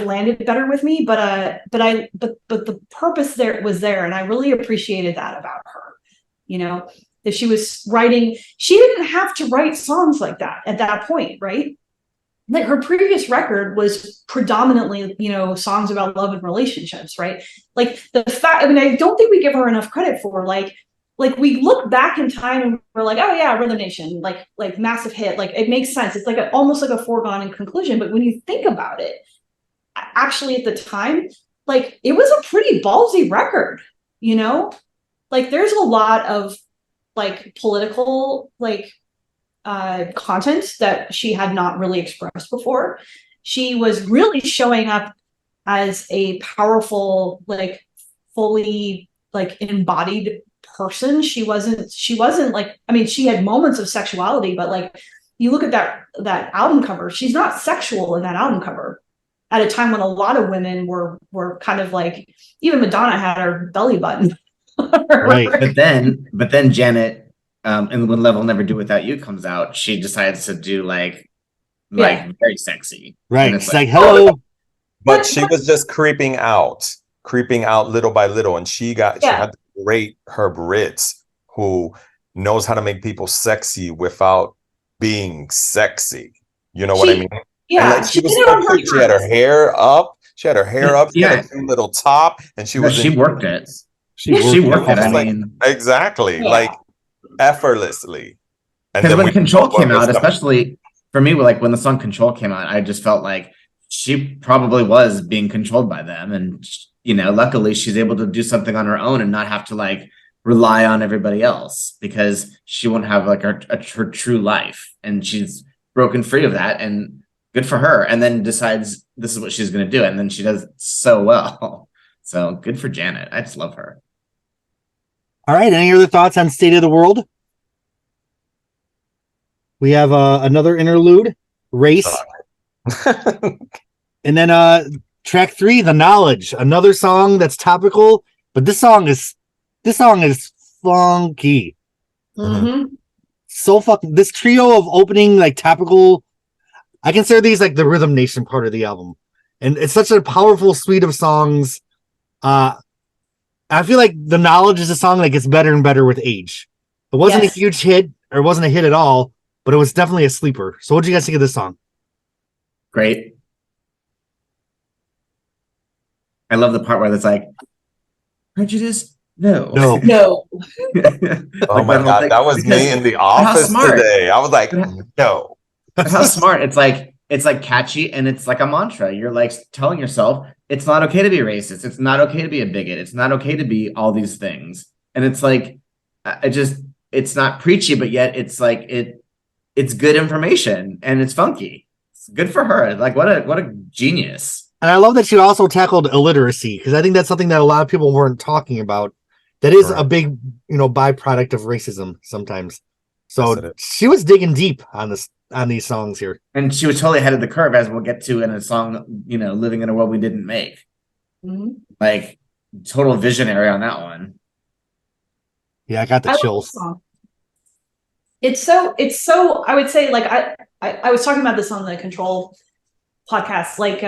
landed better with me, but the purpose there was there, and I really appreciated that about her, you know, that she was writing, she didn't have to write songs like that at that point, right? Like her previous record was predominantly, you know, songs about love and relationships, right? Like the fact, I mean, I don't think we give her enough credit for like we look back in time and we're like, oh yeah, Rhythm Nation, like massive hit, like it makes sense. It's like almost like a foregone conclusion. But when you think about it, actually at the time, like it was a pretty ballsy record, you know? Like there's a lot of like political like content that she had not really expressed before. She was really showing up as a powerful, like fully like embodied person. She wasn't like, I mean, she had moments of sexuality, but like you look at that album cover, she's not sexual in that album cover at a time when a lot of women were kind of like, even Madonna had her belly button. Right. But then Janet, and When Love Will Never Do Without You comes out, she decides to do like very sexy. Right. It's It's like, hello. But she was just creeping out little by little, and she had the great Herb Ritz, who knows how to make people sexy without being sexy. You know what I mean? Yeah, and like she was so cute. She had her hair up. She had a cute little top, and she worked it. She worked it. I mean, exactly, like effortlessly. And because then when Control came out, especially for me, like when the song Control came out, I just felt like she probably was being controlled by them, and you know, luckily she's able to do something on her own and not have to like rely on everybody else, because she won't have like her true life, and she's broken free of that, and good for her. And then decides this is what she's going to do, and then she does so well. So good for Janet. I just love her. All right. Any other thoughts on State of the World? We have another interlude, Race. And then track 3, The Knowledge, another song that's topical, but this song is funky. Mhm. So fucking, this trio of opening like topical, I consider these like the Rhythm Nation part of the album. And it's such a powerful suite of songs. I feel like The Knowledge is a song that gets better and better with age. It wasn't Yes. a huge hit, or it wasn't a hit at all, but it was definitely a sleeper. So what do you guys think of this song? Great. I love the part where it's like, prejudice? No. No. No. Oh my God, that was me in the office smart. today. I was like, no. How smart. It's like catchy and it's like a mantra. You're like telling yourself it's not okay to be racist. It's not okay to be a bigot. It's not okay to be all these things. And it's like, it's not preachy, but yet it's like, it's good information and it's funky. It's good for her. Like what a genius. And I love that she also tackled illiteracy, because I think that's something that a lot of people weren't talking about. That is a big, byproduct of racism sometimes. So Yes, she was digging deep on these songs here. And she was totally ahead of the curve, as we'll get to in a song, Living in a World We Didn't Make. Mhm. Like total visionary on that one. Yeah, I got the I love chills. this song. It's so I would say, like, I was talking about this on the Control podcast, like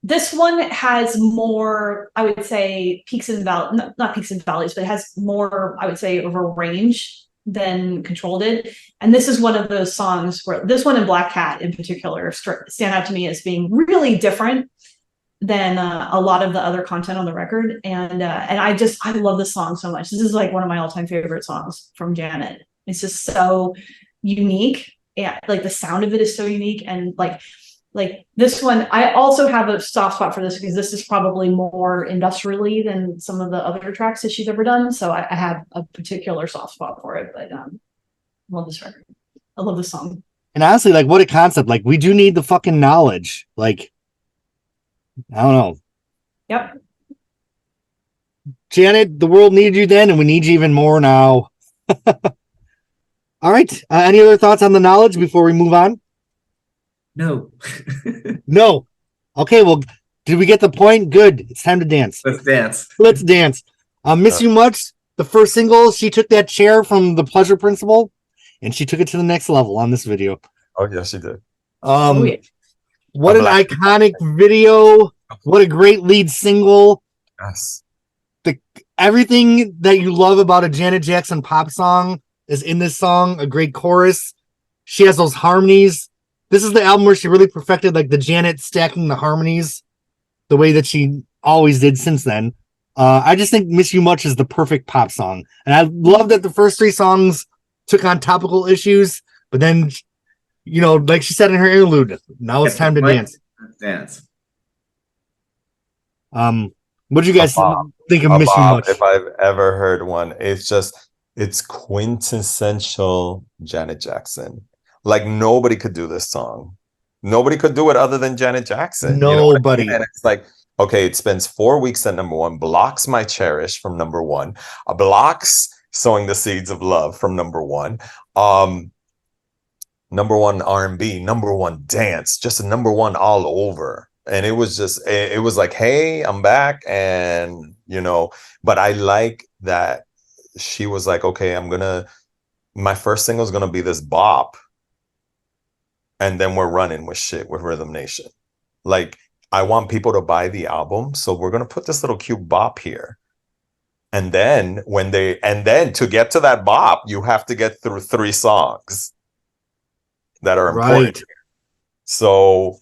this one has more, I would say, peaks and valleys, not peaks and valleys, but it has more, I would say, of a range than Control did. And this is one of those songs where this one and Black Cat in particular stand out to me as being really different than a lot of the other content on the record. And I love this song so much. This is like one of my all-time favorite songs from Janet. It's just so unique. Yeah, like the sound of it is so unique. And like this one, I also have a soft spot for this because this is probably more industrially than some of the other tracks that she's ever done. So I have a particular soft spot for it, but I love this record. I love this song. And honestly, like, what a concept. Like, we do need the fucking knowledge. Like, I don't know. Yep. Janet, the world needed you then, and we need you even more now. All right. Any other thoughts on the knowledge before we move on? No. No. Okay, well, did we get the point? Good. It's time to dance. Let's dance. Let's dance. Miss You Much, the first single, she took that chair from the Pleasure Principle, and she took it to the next level on this video. Oh, yes, she did. Yeah. What an iconic video. What a great lead single. Yes. Everything that you love about a Janet Jackson pop song is in this song. A great chorus. She has those harmonies. This is the album where she really perfected like the Janet stacking the harmonies the way that she always did since then. I just think Miss You Much is the perfect pop song. And I love that the first 3 songs took on topical issues, but then, like she said in her interlude, now it's time to dance. Let's dance. What do you guys think of Miss You Much? If I've ever heard one, it's quintessential Janet Jackson. Like nobody could do this song. Nobody could do it other than Janet Jackson. Nobody. And it's like, okay, it spends 4 weeks at number 1, blocks My Cherish from number 1, blocks Sowing the Seeds of Love from number 1, number 1 R&B, number 1 dance, just a number 1 all over. And it was just, it was like, hey, I'm back. And, but I like that she was like, okay, my first single is going to be this bop. And then we're running with shit with Rhythm Nation. Like, I want people to buy the album. So we're going to put this little cute bop here. And then to get to that bop, you have to get through 3 songs that are important. Right. So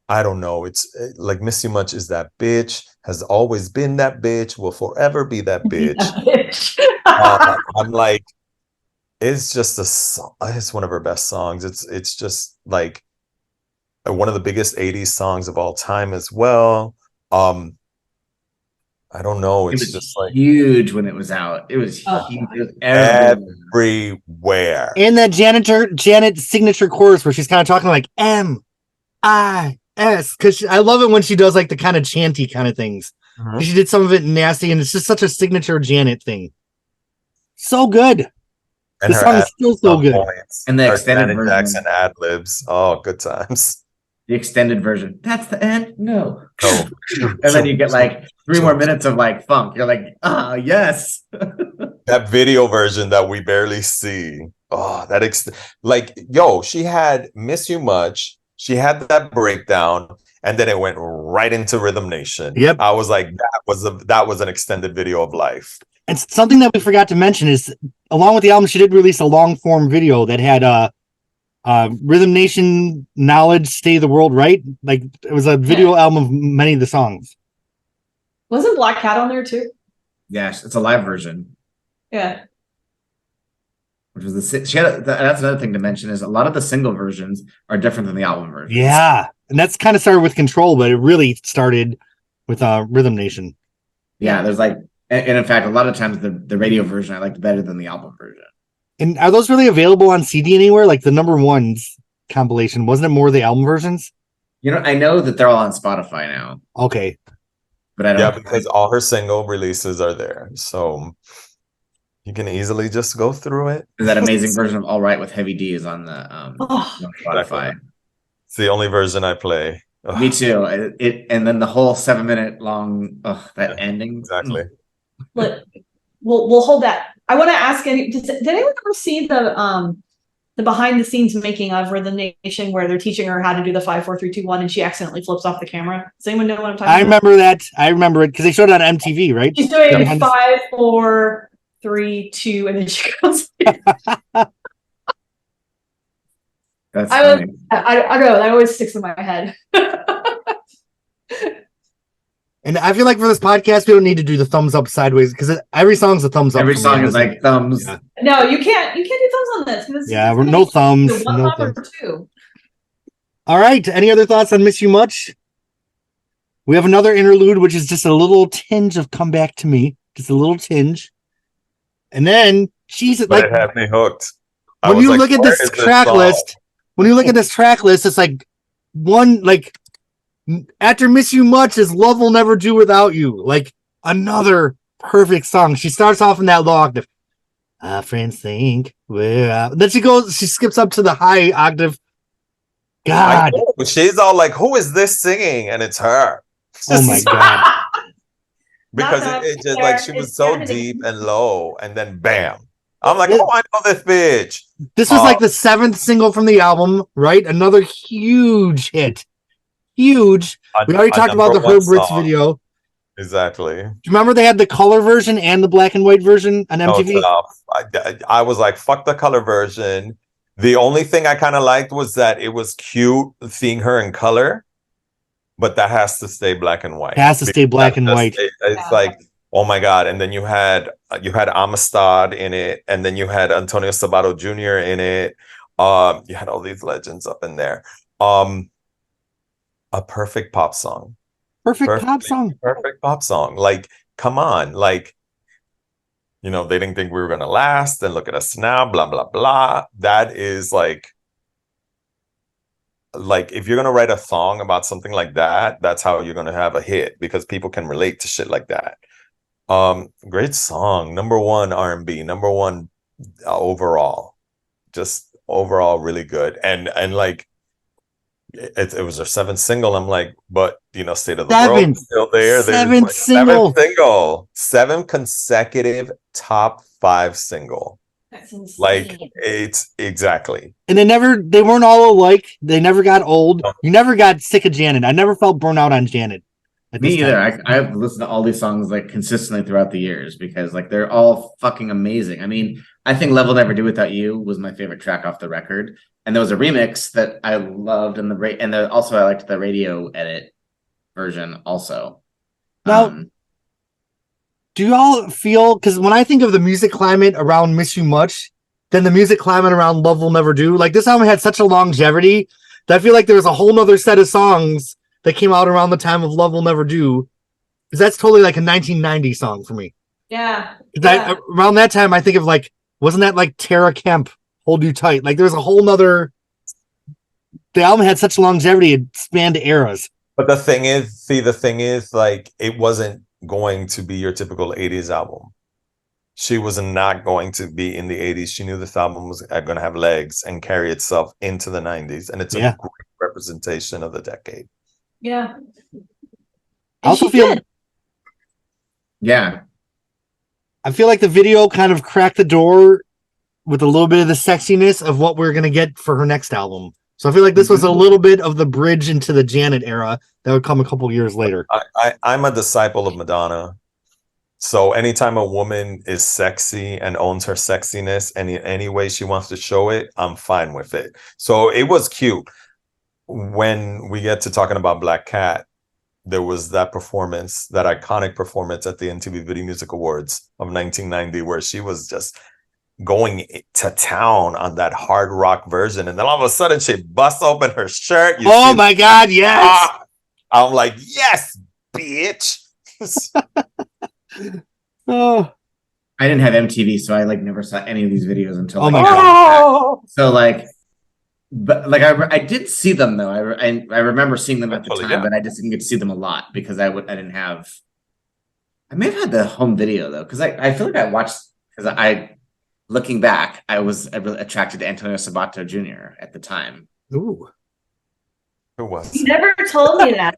I don't know. It's like Miss You Much is that bitch, has always been that bitch, will forever be that bitch. I'm like, it's just it's one of her best songs. It's just like one of the biggest 80s songs of all time as well. I don't know. It's just like huge when it was out. It was huge. It was everywhere. And that Janet signature chorus where she's kind of talking like M-I-S, because I love it when she does like the kind of chanty kind of things. Mm-hmm. She did some of it nasty, and it's just such a signature Janet thing. So good. And The her song is ad still so good. points, And the her extended Janet version. Jackson ad libs. Oh, good times. The extended version. That's the end? No. No. And then you get like 3 more minutes of like funk. You're like, ah, yes. That video version that we barely see. Oh, like, yo, she had Miss You Much. She had that breakdown, and then it went right into Rhythm Nation. Yep. I was like, that was an extended video of life. And something that we forgot to mention is, along with the album, she did release a long form video that had Rhythm Nation Knowledge Stay the World Right. Like, it was a video album of many of the songs. Wasn't Black Cat on there too? Yes, it's a live version. Yeah. Which was that's another thing to mention is a lot of the single versions are different than the album versions. Yeah. And that's kind of started with Control, but it really started with Rhythm Nation. Yeah, there's like, and in fact, a lot of times the radio version I liked better than the album version. And are those really available on CD anywhere? Like the number ones compilation, wasn't it more the album versions? You know, I know that they're all on Spotify now, Okay. but I don't. Yeah, because all her single releases are there. So you can easily just go through it. That amazing version of All Right with Heavy D is on the on Spotify. It's the only version I play. Ugh. Me too. And then the whole 7-minute long that ending. Exactly. But we'll hold that. I want to ask did anyone ever see the behind the scenes making of Rhythm Nation where they're teaching her how to do the 5 4 3 2 1 and she accidentally flips off the camera? Does anyone know what I'm talking about? I remember that. I remember it because they showed it on MTV, right? She's doing 5 4 3 2 and then she goes. That's I funny. don't know. That always sticks in my head. And I feel like for this podcast, we don't need to do the thumbs up sideways because every song's a thumbs up. Every song is like thumbs. Yeah. No, you can't do thumbs on this. Yeah, we're no thumbs. One No thumb thumbs. or two. All right. Any other thoughts on Miss You Much? We have another interlude, which is just a little tinge of Come Back to Me. Just a little tinge. And then she's But like, it had me hooked. when you look at this track list, it's like one, like, after Miss You Much is Love Will Never Do Without You. Like, another perfect song. She starts off in that low octave. Our friends think we're out. Then she skips up to the high octave. God. She's all like, who is this singing? And it's her. Oh my God. Because it just like she was so deep and low, and then bam. I'm like, oh, I know this bitch. This was like the 7th single from the album, right? Another huge hit. Huge. We already talked about the Herb Ritz video. Exactly. Do you remember they had the color version and the black and white version on MTV? No, I was like, fuck the color version. The only thing I kind of liked was that it was cute seeing her in color, but that has to stay black and white. It has to stay black and white. It's like, oh my God. And then you had Amistad in it, and then you had Antonio Sabato Jr. in it. You had all these legends up in there. A perfect pop song. Perfect pop song. Like, come on. Like, you know, they didn't think we were going to last. And look at us now, blah, blah, blah. That is like if you're going to write a song about something like that, that's how you're going to have a hit, because people can relate to shit like that. Great song. Number 1 R&B, number 1 overall. Just overall really good. And like, it was her 7th single. I'm like, but you know, State of the World is still there. 7th single. 7th single. 7 consecutive top 5 single. That's insane. Like, it's exactly. And they weren't all alike. They never got old. You never got sick of Janet. I never felt burnt out on Janet. Me either. I've listened to all these songs like consistently throughout the years because like they're all fucking amazing. I mean, I think Love Will Never Do Without You was my favorite track off the record, and there was a remix that I loved, and also I liked the radio edit version also. Now, do y'all feel, because when I think of the music climate around Miss You Much, then the music climate around Love Will Never Do, like this album had such a longevity that I feel like there was a whole nother set of songs that came out around the time of Love Will Never Do, because that's totally like a 1990 song for me. Yeah. Around that time, I think of like, wasn't that like Tara Kemp, Hold You Tight? Like there's a whole nother, the album had such longevity, it spanned eras. But the thing is, like, it wasn't going to be your typical 80s album. she was not going to be in the 80s. She knew this album was going to have legs and carry itself into the 90s. And it's a great representation of the decade. Yeah. I also feel, yeah, I feel like the video kind of cracked the door with a little bit of the sexiness of what we're going to get for her next album. So I feel like this was a little bit of the bridge into the Janet era that would come a couple years later. I'm a disciple of Madonna. So anytime a woman is sexy and owns her sexiness any way she wants to show it, I'm fine with it. So it was cute. When we get to talking about Black Cat, there was that performance, that iconic performance at the MTV Video Music Awards of 1990, where she was just going to town on that hard rock version. And then all of a sudden she busts open her shirt. Oh my God, yes. I'm like, yes, bitch. Oh, I didn't have MTV, so I like never saw any of these videos until. Oh like, my God. So like, but like I did see them though. I remember seeing them at the time, but I just didn't get to see them a lot because I didn't have. I may have had the home video though, because I feel like I watched because looking back, I was really attracted to Antonio Sabato Jr. at the time. ooh. Who was? You never told me that.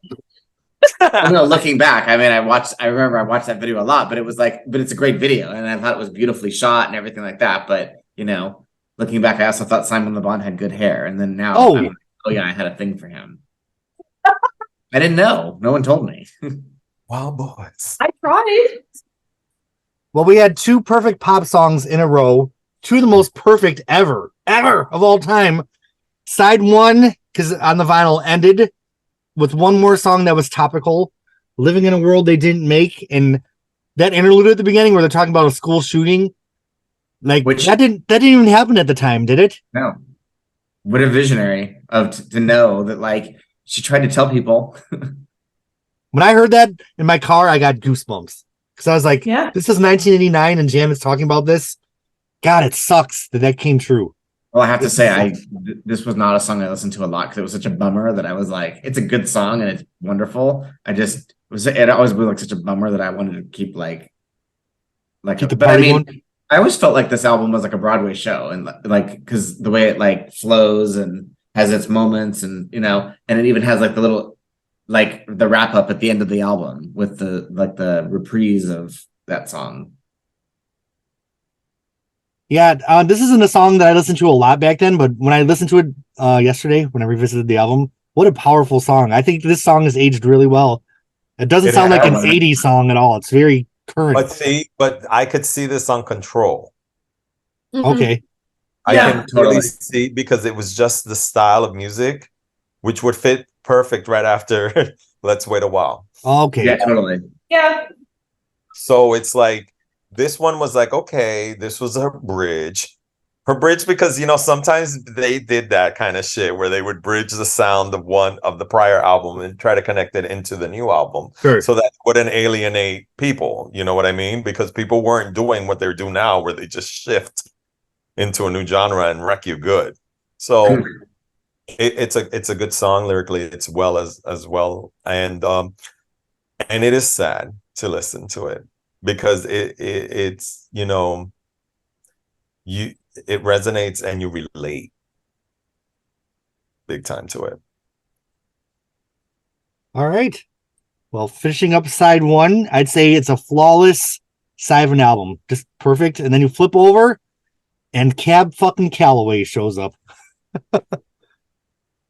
Well, no, looking back, I mean, I remember I watched that video a lot, but it's a great video, and I thought it was beautifully shot and everything like that. But looking back, I also thought Simon Le Bon had good hair, and then now, I'm like, oh yeah, I had a thing for him. I didn't know. No one told me. Wild Boys. I tried. Well, we had two perfect pop songs in a row, two of the most perfect ever of all time. Side one, because on the vinyl, ended with one more song that was topical, Living in a World They Didn't Make, and that interlude at the beginning where they're talking about a school shooting, like that didn't even happen at the time, did it? No. What a visionary to know that, like, she tried to tell people. When I heard that in my car, I got goosebumps because I was like, Yeah. This is 1989 and Janet's talking about this. God, it sucks that came true. Well, I have to say, this was not a song I listened to a lot because it was such a bummer that I was like, it's a good song and it's wonderful. It always was like such a bummer that I wanted to keep like Keep the party going. I always felt like this album was like a Broadway show, and like because the way it like flows and has its moments, and and it even has like the little like the wrap up at the end of the album with the reprise of that song. Yeah, this isn't a song that I listened to a lot back then, but when I listened to it yesterday, when I revisited the album, what a powerful song. I think this song has aged really well. It doesn't sound like an 80s song at all. It's very current. But I could see this on Control. Mhm. Okay. I Yeah, can totally really see, because it was just the style of music, which would fit perfect right after Let's Wait a While. Okay. Yeah, totally. Yeah. So it's like, this one was like, okay, this was her bridge. Her bridge, because, sometimes they did that kind of shit where they would bridge the sound of one of the prior album and try to connect it into the new album. Sure. So that wouldn't alienate people. You know what I mean? Because people weren't doing what they're doing now, where they just shift into a new genre and wreck you good. So it's a good song lyrically. It's well as well. And it is sad to listen to it, because it's it resonates and you relate big time to it. All right. Well, finishing up side one, I'd say it's a flawless side of an album. Just perfect. And then you flip over and Cab fucking Calloway shows up.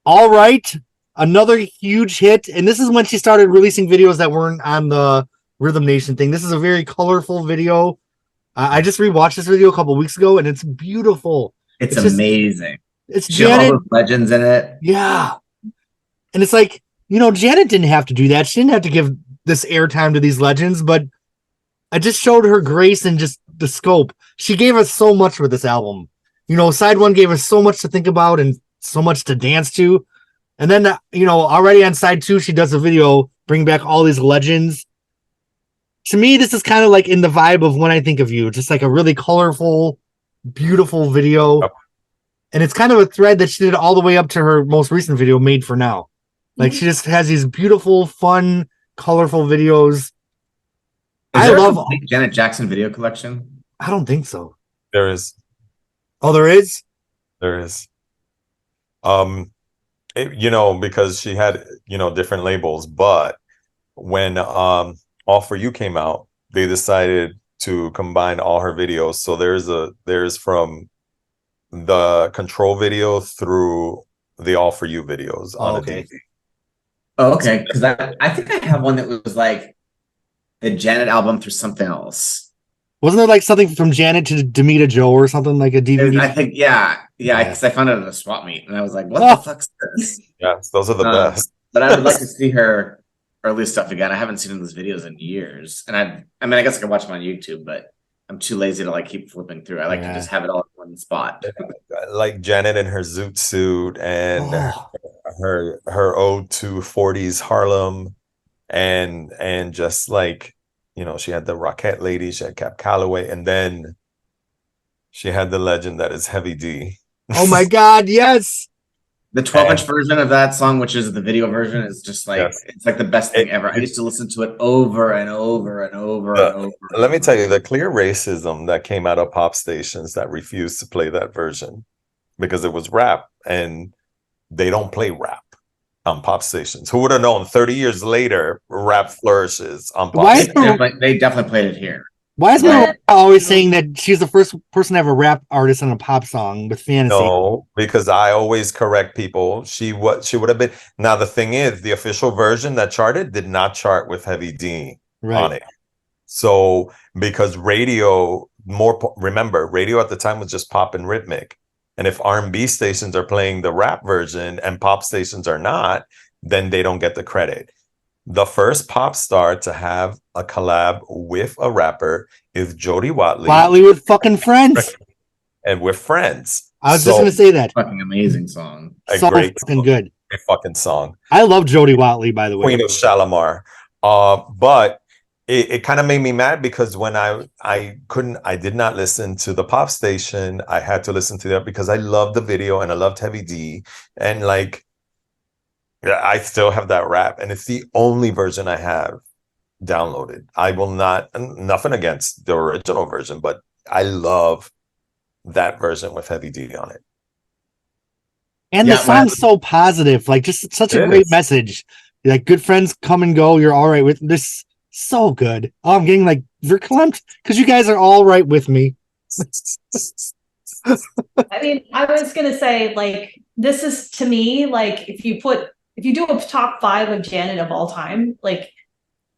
All right. Another huge hit. And this is when she started releasing videos that weren't on the Rhythm Nation thing. This is a very colorful video. I just rewatched this video a couple weeks ago, and it's beautiful. It's amazing. It's she had Janet. all those legends in it. Yeah. And it's like, Janet didn't have to do that. She didn't have to give this airtime to these legends, but I just showed her grace and just the scope. She gave us so much with this album. Side one gave us so much to think about and so much to dance to. And then, already on side two, she does a video, bring back all these legends. To me, this is kind of like in the vibe of When I Think of You, just like a really colorful, beautiful video. Yep. And it's kind of a thread that she did all the way up to her most recent video, Made for Now. Like, she just has these beautiful, fun, colorful videos. I love Janet Jackson video collection. I don't think so. There is. Oh, there is? There is. Because she had, different labels, but when All For You came out, they decided to combine all her videos. So there's from the Control video through the All For You videos on a Okay. DVD. Oh, okay. Because I think I have one that was like the Janet album through something else. Wasn't there like something from Janet to Demita Joe or something like a DVD? I think, yeah. Yeah. Because I found it at a swap meet and I was like, what Oh. the fuck's this? Yes, those are the best. But I would like to see her early stuff again. I haven't seen those videos in years. And I guess I can watch them on YouTube, but I'm too lazy to like keep flipping through. I like to just have it all in one spot. Like Janet in her zoot suit and her ode to 40s Harlem and just like, she had the Rockette lady, she had Cap Calloway, and then she had the legend that is Heavy D. Oh my God, yes. The 12-inch version of that song, which is the video version, is just like, it's like the best thing ever. I used to listen to it over and over and over and over. Let me tell you, the clear racism that came out of pop stations that refused to play that version because it was rap, and they don't play rap on pop stations. Who would have known 30 years later, rap flourishes on pop stations? They definitely played it here. Why is Mariah always saying that she's the first person to have a rap artist on a pop song with Fantasy? No, because I always correct people. She would have been. Now the thing is, the official version that charted did not chart with Heavy D on it. So because remember, radio at the time was just pop and rhythmic. And if R&B stations are playing the rap version and pop stations are not, then they don't get the credit. The first pop star to have a collab with a rapper is Jody Watley. Watley with fucking Friends. And with Friends. I was just going to say that. Fucking amazing song. Great fucking good. Great fucking song. I love Jody Watley, by the way. Queen of Shalimar. But it kind of made me mad because when I did not listen to the pop station. I had to listen to that because I loved the video and I loved Heavy D. And like, I still have that rap, and it's the only version I have downloaded. I will nothing against the original version, but I love that version with Heavy D on it. And the song's so positive, like just such a great message. Like, good friends come and go. You're all right with this. So good. Oh, I'm getting like verklempt because you guys are all right with me. I mean, I was gonna say, like, this is, to me, like, if you do a top 5 of Janet of all time, like,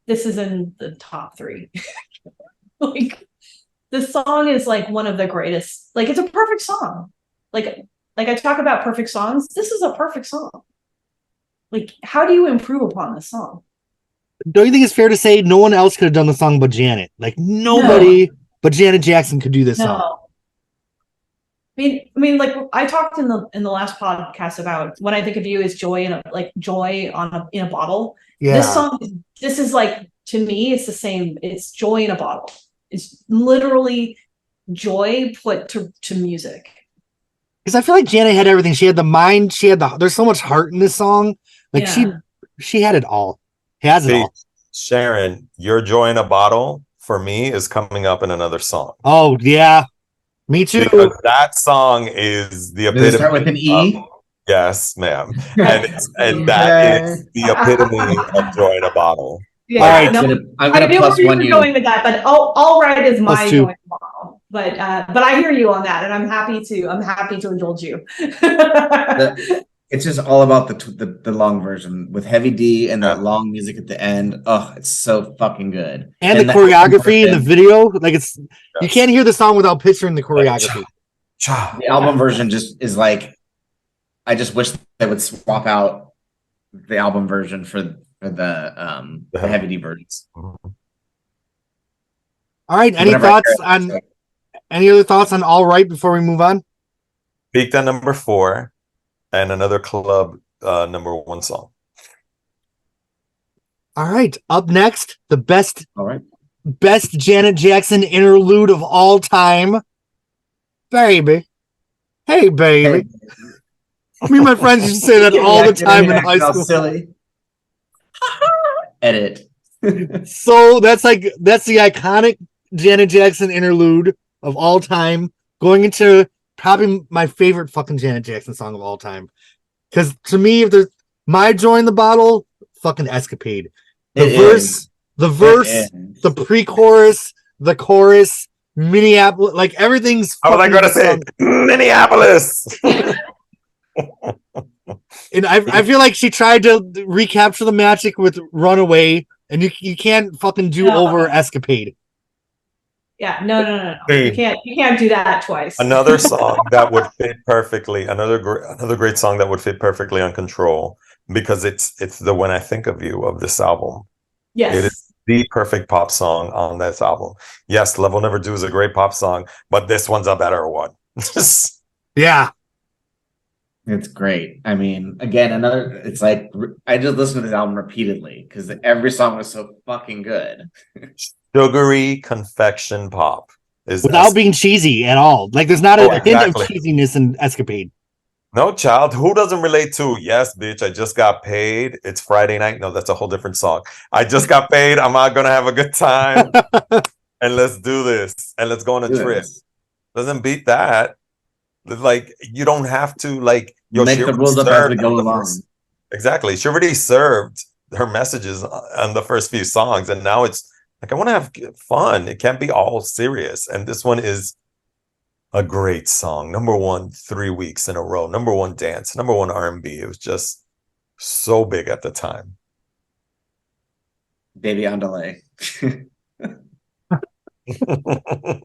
this is in the top 3. Like, this song is like one of the greatest. Like, it's a perfect song. Like I talk about perfect songs. This is a perfect song. Like, how do you improve upon this song? Don't you think it's fair to say no one else could have done the song but Janet? Like, nobody but Janet Jackson could do this song. I mean, like, I talked in the last podcast about when I think of you as joy in a bottle. Yeah. This song, this is like, to me, it's the same. It's joy in a bottle. It's literally joy put to music. Because I feel like Janet had everything. She had the mind. There's so much heart in this song. Like, she had it all. Has it all. Sharon, Your Joy in a Bottle for me is coming up in another song. Oh yeah, me too. Because that song is the epitome. Does it start with an E? Yes, ma'am. And that is the epitome of Joy in a Bottle. Yeah, I'm gonna plus one you. Going with that, but all right is my joy in a bottle. But I hear you on that, and I'm happy to indulge you. It's just all about the long version with Heavy D and that long music at the end. Oh, it's so fucking good. And the choreography in the video, like, it's you can't hear the song without picturing the choreography. The album version just is like, I just wish they would swap out the album version for the Heavy D versions. All right. Any other thoughts on All Right before we move on? Peaked at number 4. And another club number 1 song. All right. Up next, the best best Janet Jackson interlude of all time. Baby. Hey, baby. Hey. Me and my friends used to say that all the time in high school. Silly. Edit. So that's the iconic Janet Jackson interlude of all time, going into probably my favorite fucking Janet Jackson song of all time. Because to me, if there's my joy in the bottle, fucking Escapade. The verse, the pre-chorus, the chorus, Minneapolis, like everything's. I was like going to say Minneapolis. And I feel like she tried to recapture the magic with Runaway, and you can't fucking do over Escapade. Yeah, no. Hey. You can't do that twice. Another song that would fit perfectly, another great song that would fit perfectly on Control, because it's the When I Think of You of this album. Yes. It is the perfect pop song on this album. Yes, Love Will Never Do is a great pop song, but this one's a better one. Yeah. It's great. I mean, again, it's like I just listened to this album repeatedly because every song was so fucking good. Sugary confection pop is without being cheesy at all. Like there's not a hint of cheesiness in Escapade. No, child. Who doesn't relate to? Yes, bitch. I just got paid. It's Friday night. No, that's a whole different song. I just got paid. I'm not gonna have a good time. And let's do this. And let's go on a trip. Doesn't beat that. Like you don't have to like make the rules up as we go along. Exactly. She already served her messages on the first few songs, and now it's like I want to have fun. It can't be all serious. And this one is a great song. Number one, 3 weeks in a row. Number one dance. Number one R&B. It was just so big at the time. Baby on delay.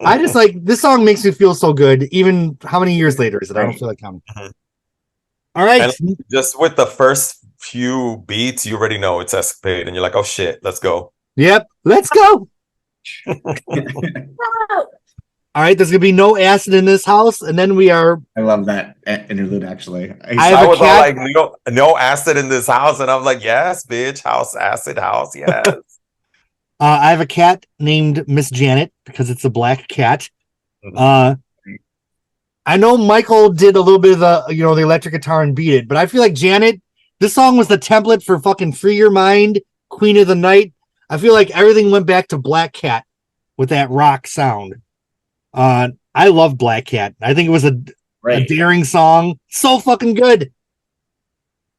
I just like this song makes me feel so good. Even how many years later is it? I don't feel like counting. All right. And just with the first few beats, you already know it's Escapade, and you're like, oh shit, let's go. Yep, let's go. All right, there's gonna be no acid in this house, and then we are. I love that interlude. Actually, I was all like, no acid in this house, and I'm like, yes, bitch, house acid house, yes. I have a cat named Miss Janet because it's a black cat. I know Michael did a little bit of the the electric guitar and beat it, but I feel like Janet. This song was the template for fucking Free Your Mind, Queen of the Night. I feel like everything went back to Black Cat with that rock sound. I love Black Cat. I think it was a daring song. So fucking good.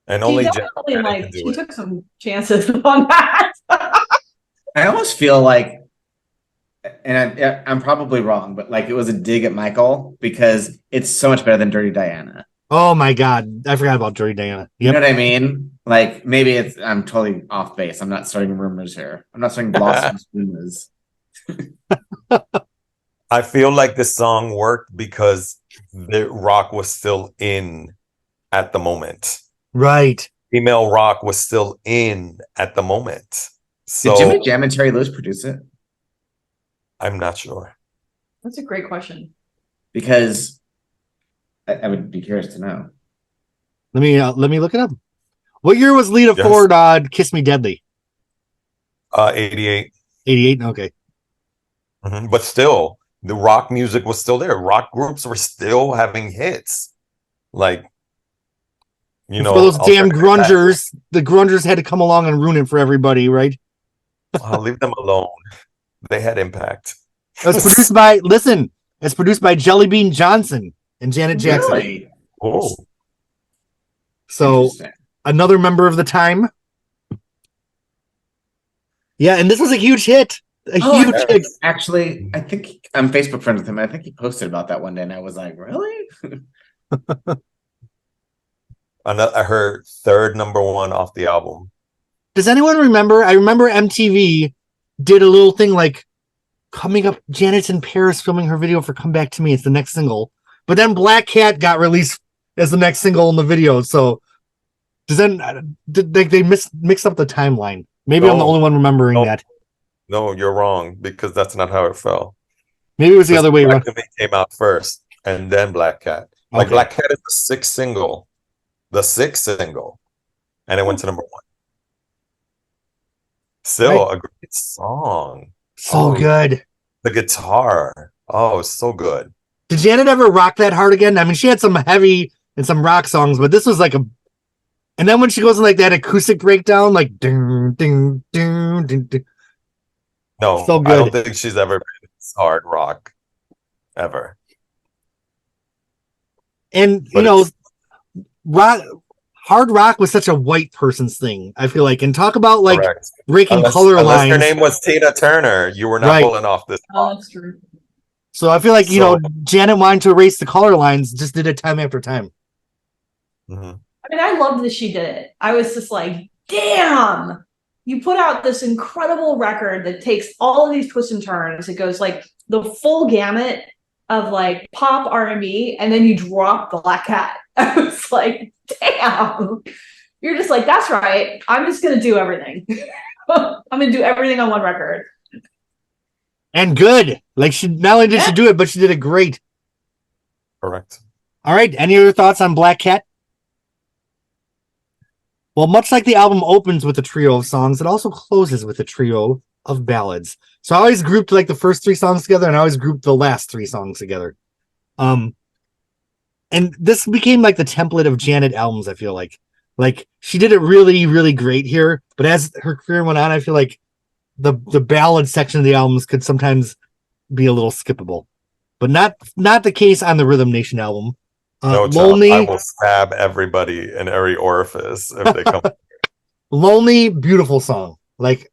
And only she took some chances on that. I almost feel like, and I'm probably wrong, but like it was a dig at Michael because it's so much better than Dirty Diana. Oh my God. I forgot about Dirty Diana. Yep. You know what I mean? Like maybe I'm totally off base. I'm not starting rumors here. I'm not starting blossoms rumors. I feel like this song worked because the rock was still in at the moment. Right. Female rock was still in at the moment. So did Jimmy Jam and Terry Lewis produce it? I'm not sure. That's a great question. Because I would be curious to know. Let me look it up. What year was Lita Ford Kiss Me Deadly? 88. 88? Okay. Mm-hmm. But still, the rock music was still there. Rock groups were still having hits. Like, for those damn grungers, the grungers had to come along and ruin it for everybody, right? I'll leave them alone. They had impact. It's produced by Jelly Bean Johnson and Janet Jackson. Really? Oh. So another member of the time. Yeah, and this was a huge hit. Huge hit. Actually, I think I'm Facebook friends with him. I think he posted about that one day, and I was like, really? Her third number one off the album. Does anyone remember? I remember MTV did a little thing like coming up. Janet's in Paris filming her video for "Come Back to Me." It's the next single, but then Black Cat got released as the next single in the video. So did they mix up the timeline? Maybe I'm the only one remembering that. No, you're wrong because that's not how it fell. Maybe it was the other way around. Came out first, and then Black Cat. Like Black Cat is the sixth single, and it went to number one. Still a great song. So good. The guitar, so good. Did Janet ever rock that hard again? I mean, she had some heavy and some rock songs, but this was like and then when she goes in like that acoustic breakdown, like ding, ding, ding, ding, ding. No, so good. I don't think she's ever been hard rock ever. And But you know, rock, hard rock was such a white person's thing. I feel like, and talk about like correct. breaking color Unless your lines. name was Tina Turner, you were not Right. pulling off this. Oh, that's true. So I feel like, you So- know, Janet wanting to erase the color lines, just did it time after time. Mhm. I mean, I loved that she did it. I was just like, damn, you put out this incredible record that takes all of these twists and turns. It goes like the full gamut of like pop R&B, and then you drop the Black Cat. I was like, damn. You're just like, that's right. I'm just gonna do everything. I'm gonna do everything on one record. And good. Like, she not only did she do it, but she did it great. Correct. All right. Any other thoughts on Black Cat? Well, much like the album opens with a trio of songs, it also closes with a trio of ballads. So I always grouped like the first 3 songs together, and I always grouped the last 3 songs together. And this became like the template of Janet albums, I feel like. Like, she did it really, really great here, but as her career went on, I feel like the ballad section of the albums could sometimes be a little skippable. But not the case on the Rhythm Nation album. No, John, Lonely, I will stab everybody in every orifice if they come. Lonely, beautiful song. Like,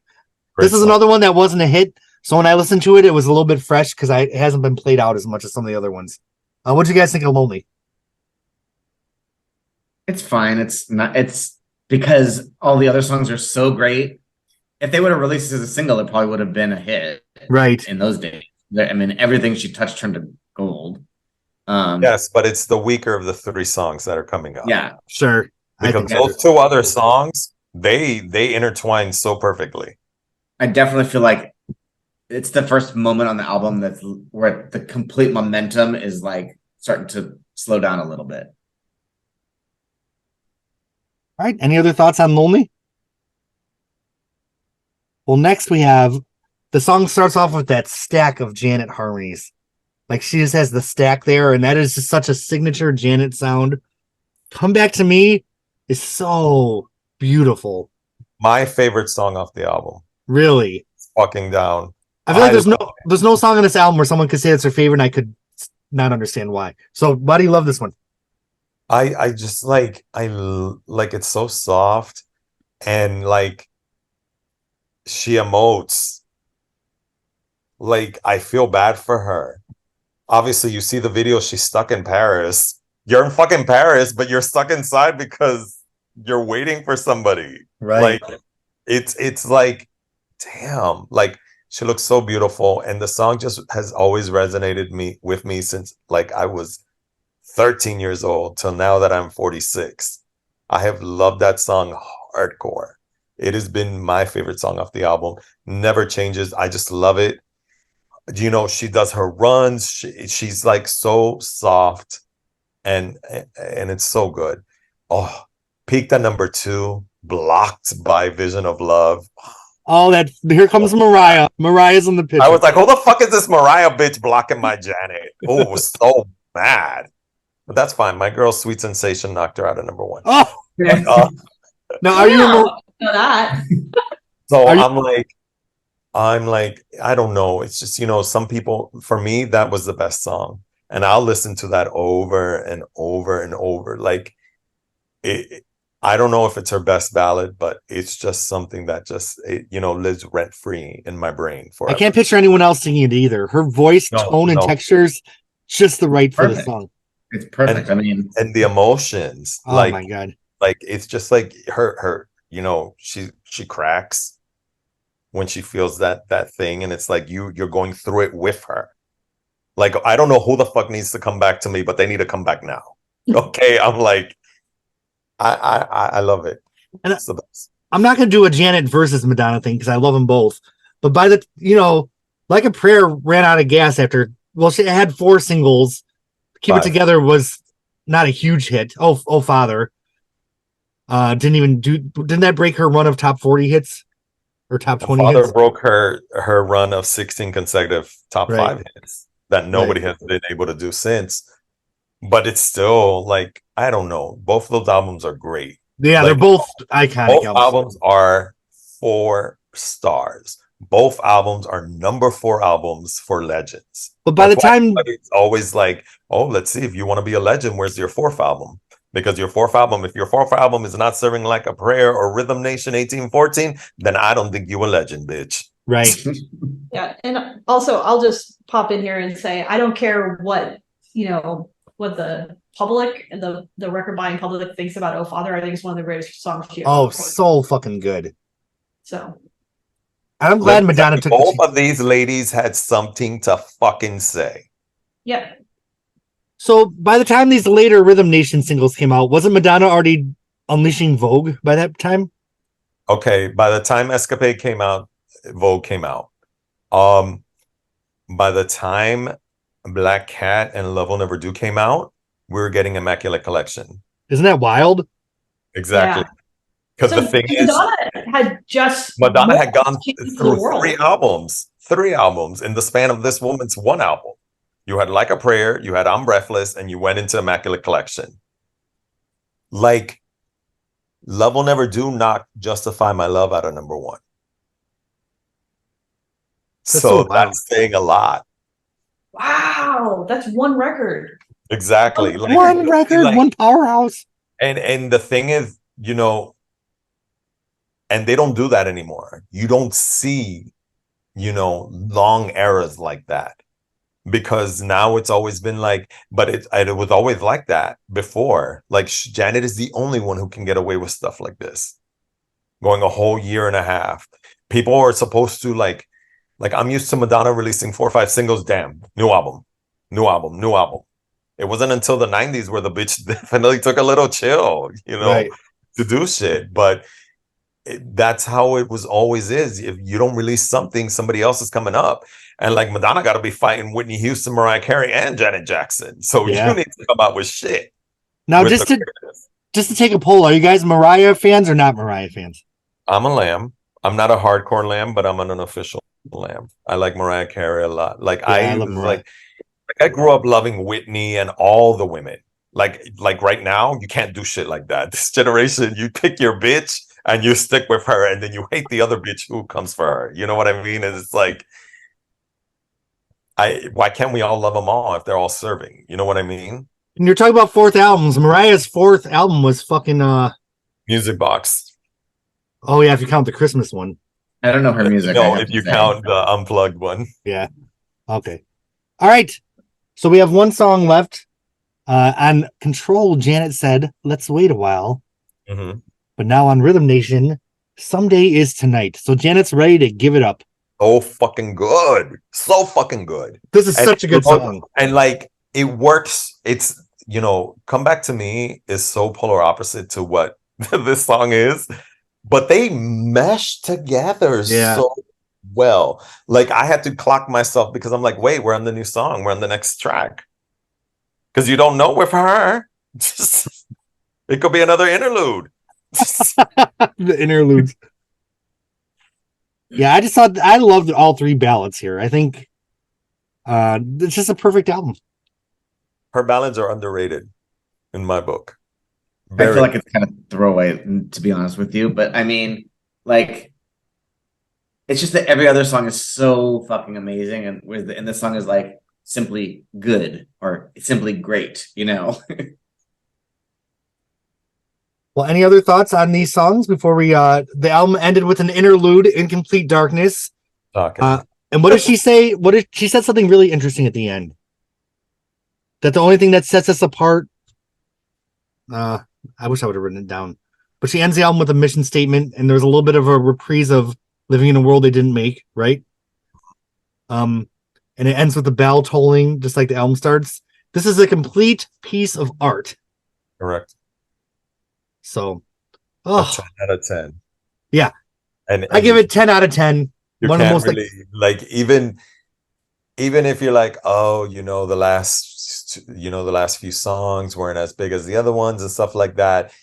Great this is song. another one that wasn't a hit. So when I listened to it, it was a little bit fresh because it hasn't been played out as much as some of the other ones. What'd you guys think of Lonely? It's fine. It's not. It's because all the other songs are so great. If they would have released it as a single, it probably would have been a hit Right. in those days. I mean, everything she touched turned to gold. Yes, but it's the weaker of the 3 songs that are coming up. Yeah. Sure. I Because think those 2 other songs, they intertwine so perfectly. I definitely feel like it's the first moment on the album that's where the complete momentum is like starting to slow down a little bit. All right. Any other thoughts on Lonely? Well, next we have the song starts off with that stack of Janet harmonies. Like, she just has the stack there, and that is just such a signature Janet sound. Come Back to Me is so beautiful. My favorite song off the album. Really. Fucking Down. I feel like there's no song on this album where someone could say it's their favorite and I could not understand why. So why do you love this one? I just like it's so soft, and like she emotes. Like, I feel bad for her. Obviously, you see the video, she's stuck in Paris. You're in fucking Paris, but you're stuck inside because you're waiting for somebody. Right. Like, it's like, damn, like, she looks so beautiful, and the song just has always resonated with me since like I was 13 years old till now that I'm 46. I have loved that song hardcore. It has been my favorite song off the album. Never changes. I just love it. You know, she does her runs. She's like so soft, and it's so good. Oh, peaked at number 2, Blocked by Vision of Love. Oh, here comes Mariah. Mariah's on the picture. I was like, who the fuck is this Mariah bitch blocking my Janet? Oh, was so mad. But that's fine. My girl Sweet Sensation knocked her out at number 1. Oh, Uh, now are you a know that? so Are you- I'm like, I don't know. It's just, you know, some people, for me, that was the best song. And I'll listen to that over and over and over. Like, I don't know if it's her best ballad, but it's just something that just, lives rent free in my brain I forever. can't picture anyone else singing it either. Her voice, tone, and textures just the right for the Perfect. song. It's perfect. And the emotions, Oh like, my god. like it's just like her, she cracks when she feels that thing, and it's like you're going through it with her. Like, I don't know who the fuck needs to come back to me, but they need to come back now. Okay, I'm like, I love it. And it's the best. I'm not going to do a Janet versus Madonna thing because I love them both. But Like a Prayer ran out of gas after, she had 4 singles. Keep It Together was not a huge hit. Oh Father. Didn't that break her run of top 40 hits or top 20 Father hits? broke her run of 16 consecutive top 5 hits that nobody has been able to do since. But it's still like, I don't know. Both of those albums are great. Yeah, like, they're both iconic both albums are 4 stars. both albums are number 4 albums for legends. But by That's the why time, it's always like, oh, let's see, if you want to be a legend, where's your 4th album? Because your 4th album, if your 4th album is not serving like a prayer or Rhythm Nation 1814, then I don't think you a legend, bitch. right? Yeah, and also I'll just pop in here and say I don't care what what the public and the record buying public thinks about "Oh Father." I think it's one of the greatest songs she ever Oh, recorded. so fucking good. So I'm glad Madonna took both of these ladies had something to fucking say. yeah. So by the time these later Rhythm Nation singles came out, wasn't Madonna already unleashing Vogue by that time? Okay, by the time Escapade came out, Vogue came out. By the time Black Cat and Love Will Never Do came out, we were getting Immaculate Collection. Isn't that wild? Exactly. Yeah. Because So the thing is, Madonna had gone through world. 3 albums in the span of this woman's 1 album. You had Like a Prayer, you had I'm Breathless, and you went into Immaculate Collection. Like, Love Will Never Do knocked Justify My Love out of number 1. So that's saying a lot. Wow, that's one record. Exactly. Like, one record, like, one powerhouse. And the thing is, and they don't do that anymore. You don't see, long eras like that. Because now it's always been like, but it was always like that before. Like, Janet is the only one who can get away with stuff like this. Going a whole year and a half. People are supposed to like I'm used to Madonna releasing 4 or 5 singles. Damn, new album. It wasn't until the 90s where the bitch definitely took a little chill, right, to do shit. But that's how it was always is. If you don't release something, somebody else is coming up. And like Madonna got to be fighting Whitney Houston, Mariah Carey, and Janet Jackson. So you need to come out with shit. Now, just to take a poll, are you guys Mariah fans or not Mariah fans? I'm a lamb. I'm not a hardcore lamb, but I'm an unofficial lamb. I like Mariah Carey a lot. Like, I love Mariah. Like I grew up loving Whitney and all the women. Like right now, you can't do shit like that. This generation, you pick your bitch and you stick with her, and then you hate the other bitch who comes for her. You know what I mean? And it's like, why can't we all love them all if they're all serving? You know what I mean? And you're talking about 4th albums. Mariah's 4th album was fucking Music Box. Oh yeah, if you count the Christmas one. I don't know her music. No, if you count the unplugged one. Yeah. Okay. All right. So we have one song left. On Control, Janet said, "Let's wait a while." Mm-hmm. But now on Rhythm Nation, "Someday is Tonight." So Janet's ready to give it up. So fucking good. So fucking good. This is such a good song. And like, it works. It's, Come Back to Me is so polar opposite to what this song is. But they mesh together so well. Like, I had to clock myself because I'm like, wait, we're on the new song. We're on the next track. Because you don't know with her. It could be another interlude. The interludes. Yeah, I just thought I loved all 3 ballads here. I think it's just a perfect album. Her ballads are underrated in my book. I feel like it's kind of throwaway, to be honest with you. But I mean, like, it's just that every other song is so fucking amazing, and this song is like simply good or simply great, Well, any other thoughts on these songs before we the album ended with an interlude, Incomplete Darkness. Okay. And what did she say? She said something really interesting at the end. That the only thing that sets us apart, I wish I would have written it down. But she ends the album with a mission statement, and there's a little bit of a reprise of Living in a World They Didn't Make, right? And it ends with the bell tolling, just like the album starts. This is a complete piece of art. Correct. So, a 10 out of 10. Yeah. And I give it 10 out of 10. You One can't of the most really, like even if you're like, oh, the last few songs weren't as big as the other ones and stuff like that,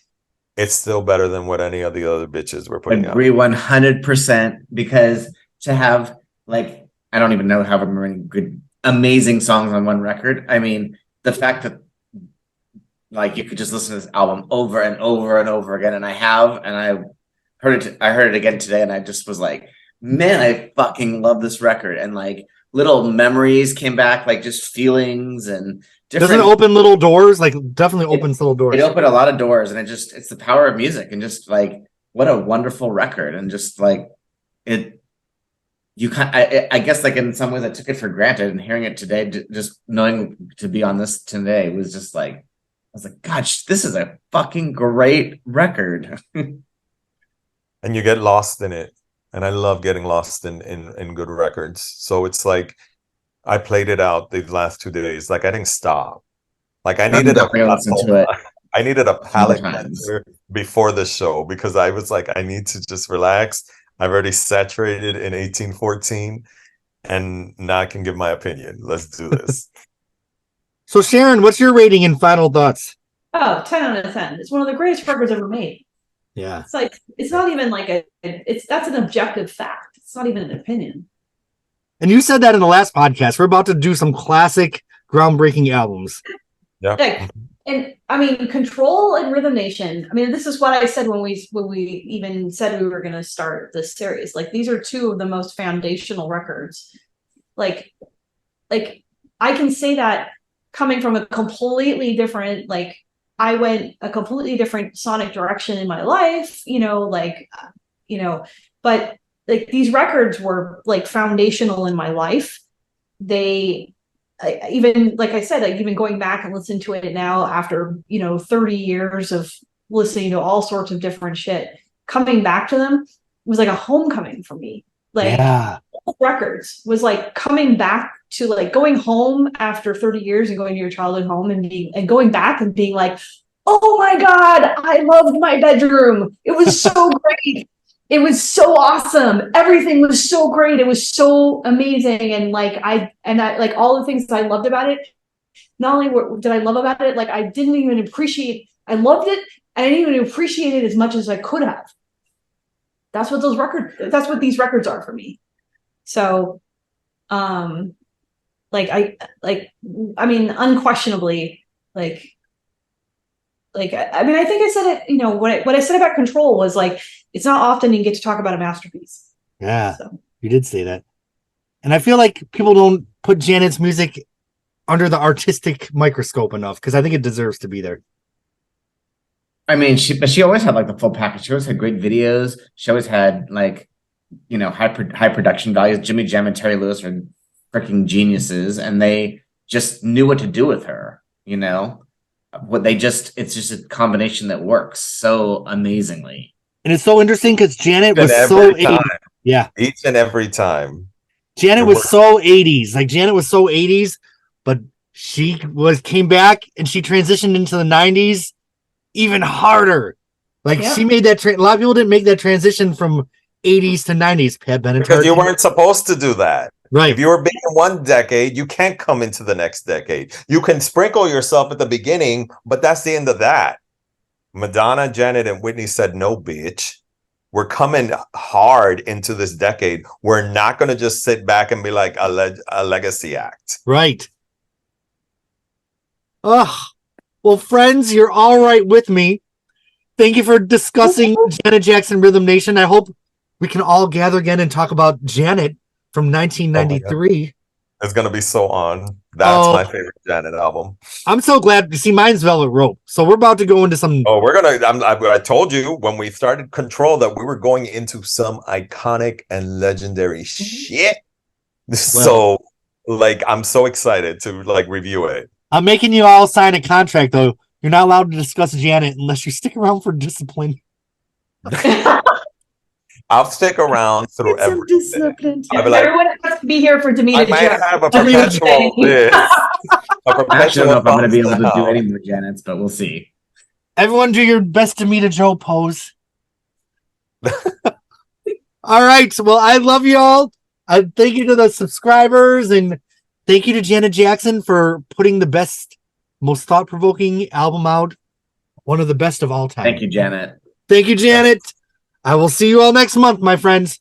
it's still better than what any of the other bitches were putting out. Agree 100%, because to have, like, I don't even know how many good, amazing songs on one record. I mean, the fact that, like, you could just listen to this album over and over and over again, and I heard it again today, and I just was like, man, I fucking love this record. And like little memories came back, like just feelings and Doesn't different. it open little doors? Like definitely opens little doors. It opened a lot of doors, and it's the power of music, and just like what a wonderful record, and just like it. I guess like in some ways I took it for granted, and hearing it today, just knowing to be on this today was just like, I was like, gosh, this is a fucking great record. And you get lost in it. And I love getting lost in good records. So it's like I played it out these last 2 days. Like I didn't stop. Like I needed I needed a palate cleanser before the show because I was like, I need to just relax. I've already saturated in 1814, and now I can give my opinion. Let's do this. So Sharon, what's your rating and final thoughts? Oh, 10 out of 10. It's one of the greatest records ever made. Yeah. It's like, it's not even like that's an objective fact. It's not even an opinion. And you said that in the last podcast. We're about to do some classic, groundbreaking albums. Yeah. Like, and I mean, Control and Rhythm Nation. I mean, this is what I said when we even said we were going to start this series. Like, these are two of the most foundational records. Like I can say that coming from a completely different, like, I went a completely different sonic direction in my life, but like these records were like foundational in my life. Even like I said, like even going back and listening to it now after 30 years of listening to all sorts of different shit, coming back to them was like a homecoming for me. Like, yeah. Records was like coming back to like going home after 30 years and going to your childhood home and going back and being like, oh my God, I loved my bedroom. It was so great. It was so awesome. Everything was so great. It was so amazing. And I like all the things that I loved about it. Not only did I love about it, like I didn't even appreciate, I loved it. I didn't even appreciate it as much as I could have. That's what these records are for me. So, I mean, unquestionably, I think I said it, what I said about Control was like, it's not often you get to talk about a masterpiece. Yeah, so. You did say that. And I feel like people don't put Janet's music under the artistic microscope enough because I think it deserves to be there. I mean, she always had like the full package. She always had great videos. She always had like, high production values. Jimmy Jam and Terry Lewis are freaking geniuses, and they just knew what to do with her. It's just a combination that works so amazingly. And it's so interesting because Janet was so 80s. Yeah, each and every time. Janet was so 80s. Like Janet was so 80s, but she came back and she transitioned into the 90s even harder. Like she made that a lot of people didn't make that transition from 80s to 90s. Pat Benatar, because you weren't supposed to do that. Right. If you were big in one decade, you can't come into the next decade. You can sprinkle yourself at the beginning, but that's the end of that. Madonna, Janet, and Whitney said, no, bitch. We're coming hard into this decade. We're not going to just sit back and be like a legacy act. Right. Oh, well, friends, you're all right with me. Thank you for discussing Janet Jackson Rhythm Nation. I hope we can all gather again and talk about Janet from 1993. It's going to be so on. That's my favorite Janet album. I'm so glad to see mine's Velvet Rope. So we're about to go into some. Oh, we're going to. I told you when we started Control that we were going into some iconic and legendary shit. Well, so, I'm so excited to review it. I'm making you all sign a contract, though. You're not allowed to discuss Janet unless you stick around for discipline. I'll stick around through everything. Everyone has to be here for Demita. I might have a perpetual list. I don't know if I'm going to be able to do any more Janets, but we'll see. Everyone do your best Demita Joe pose. All right. Well, I love you all. Thank you to the subscribers, and thank you to Janet Jackson for putting the best, most thought-provoking album out. One of the best of all time. Thank you, Janet. Thank you, Janet. I will see you all next month, my friends.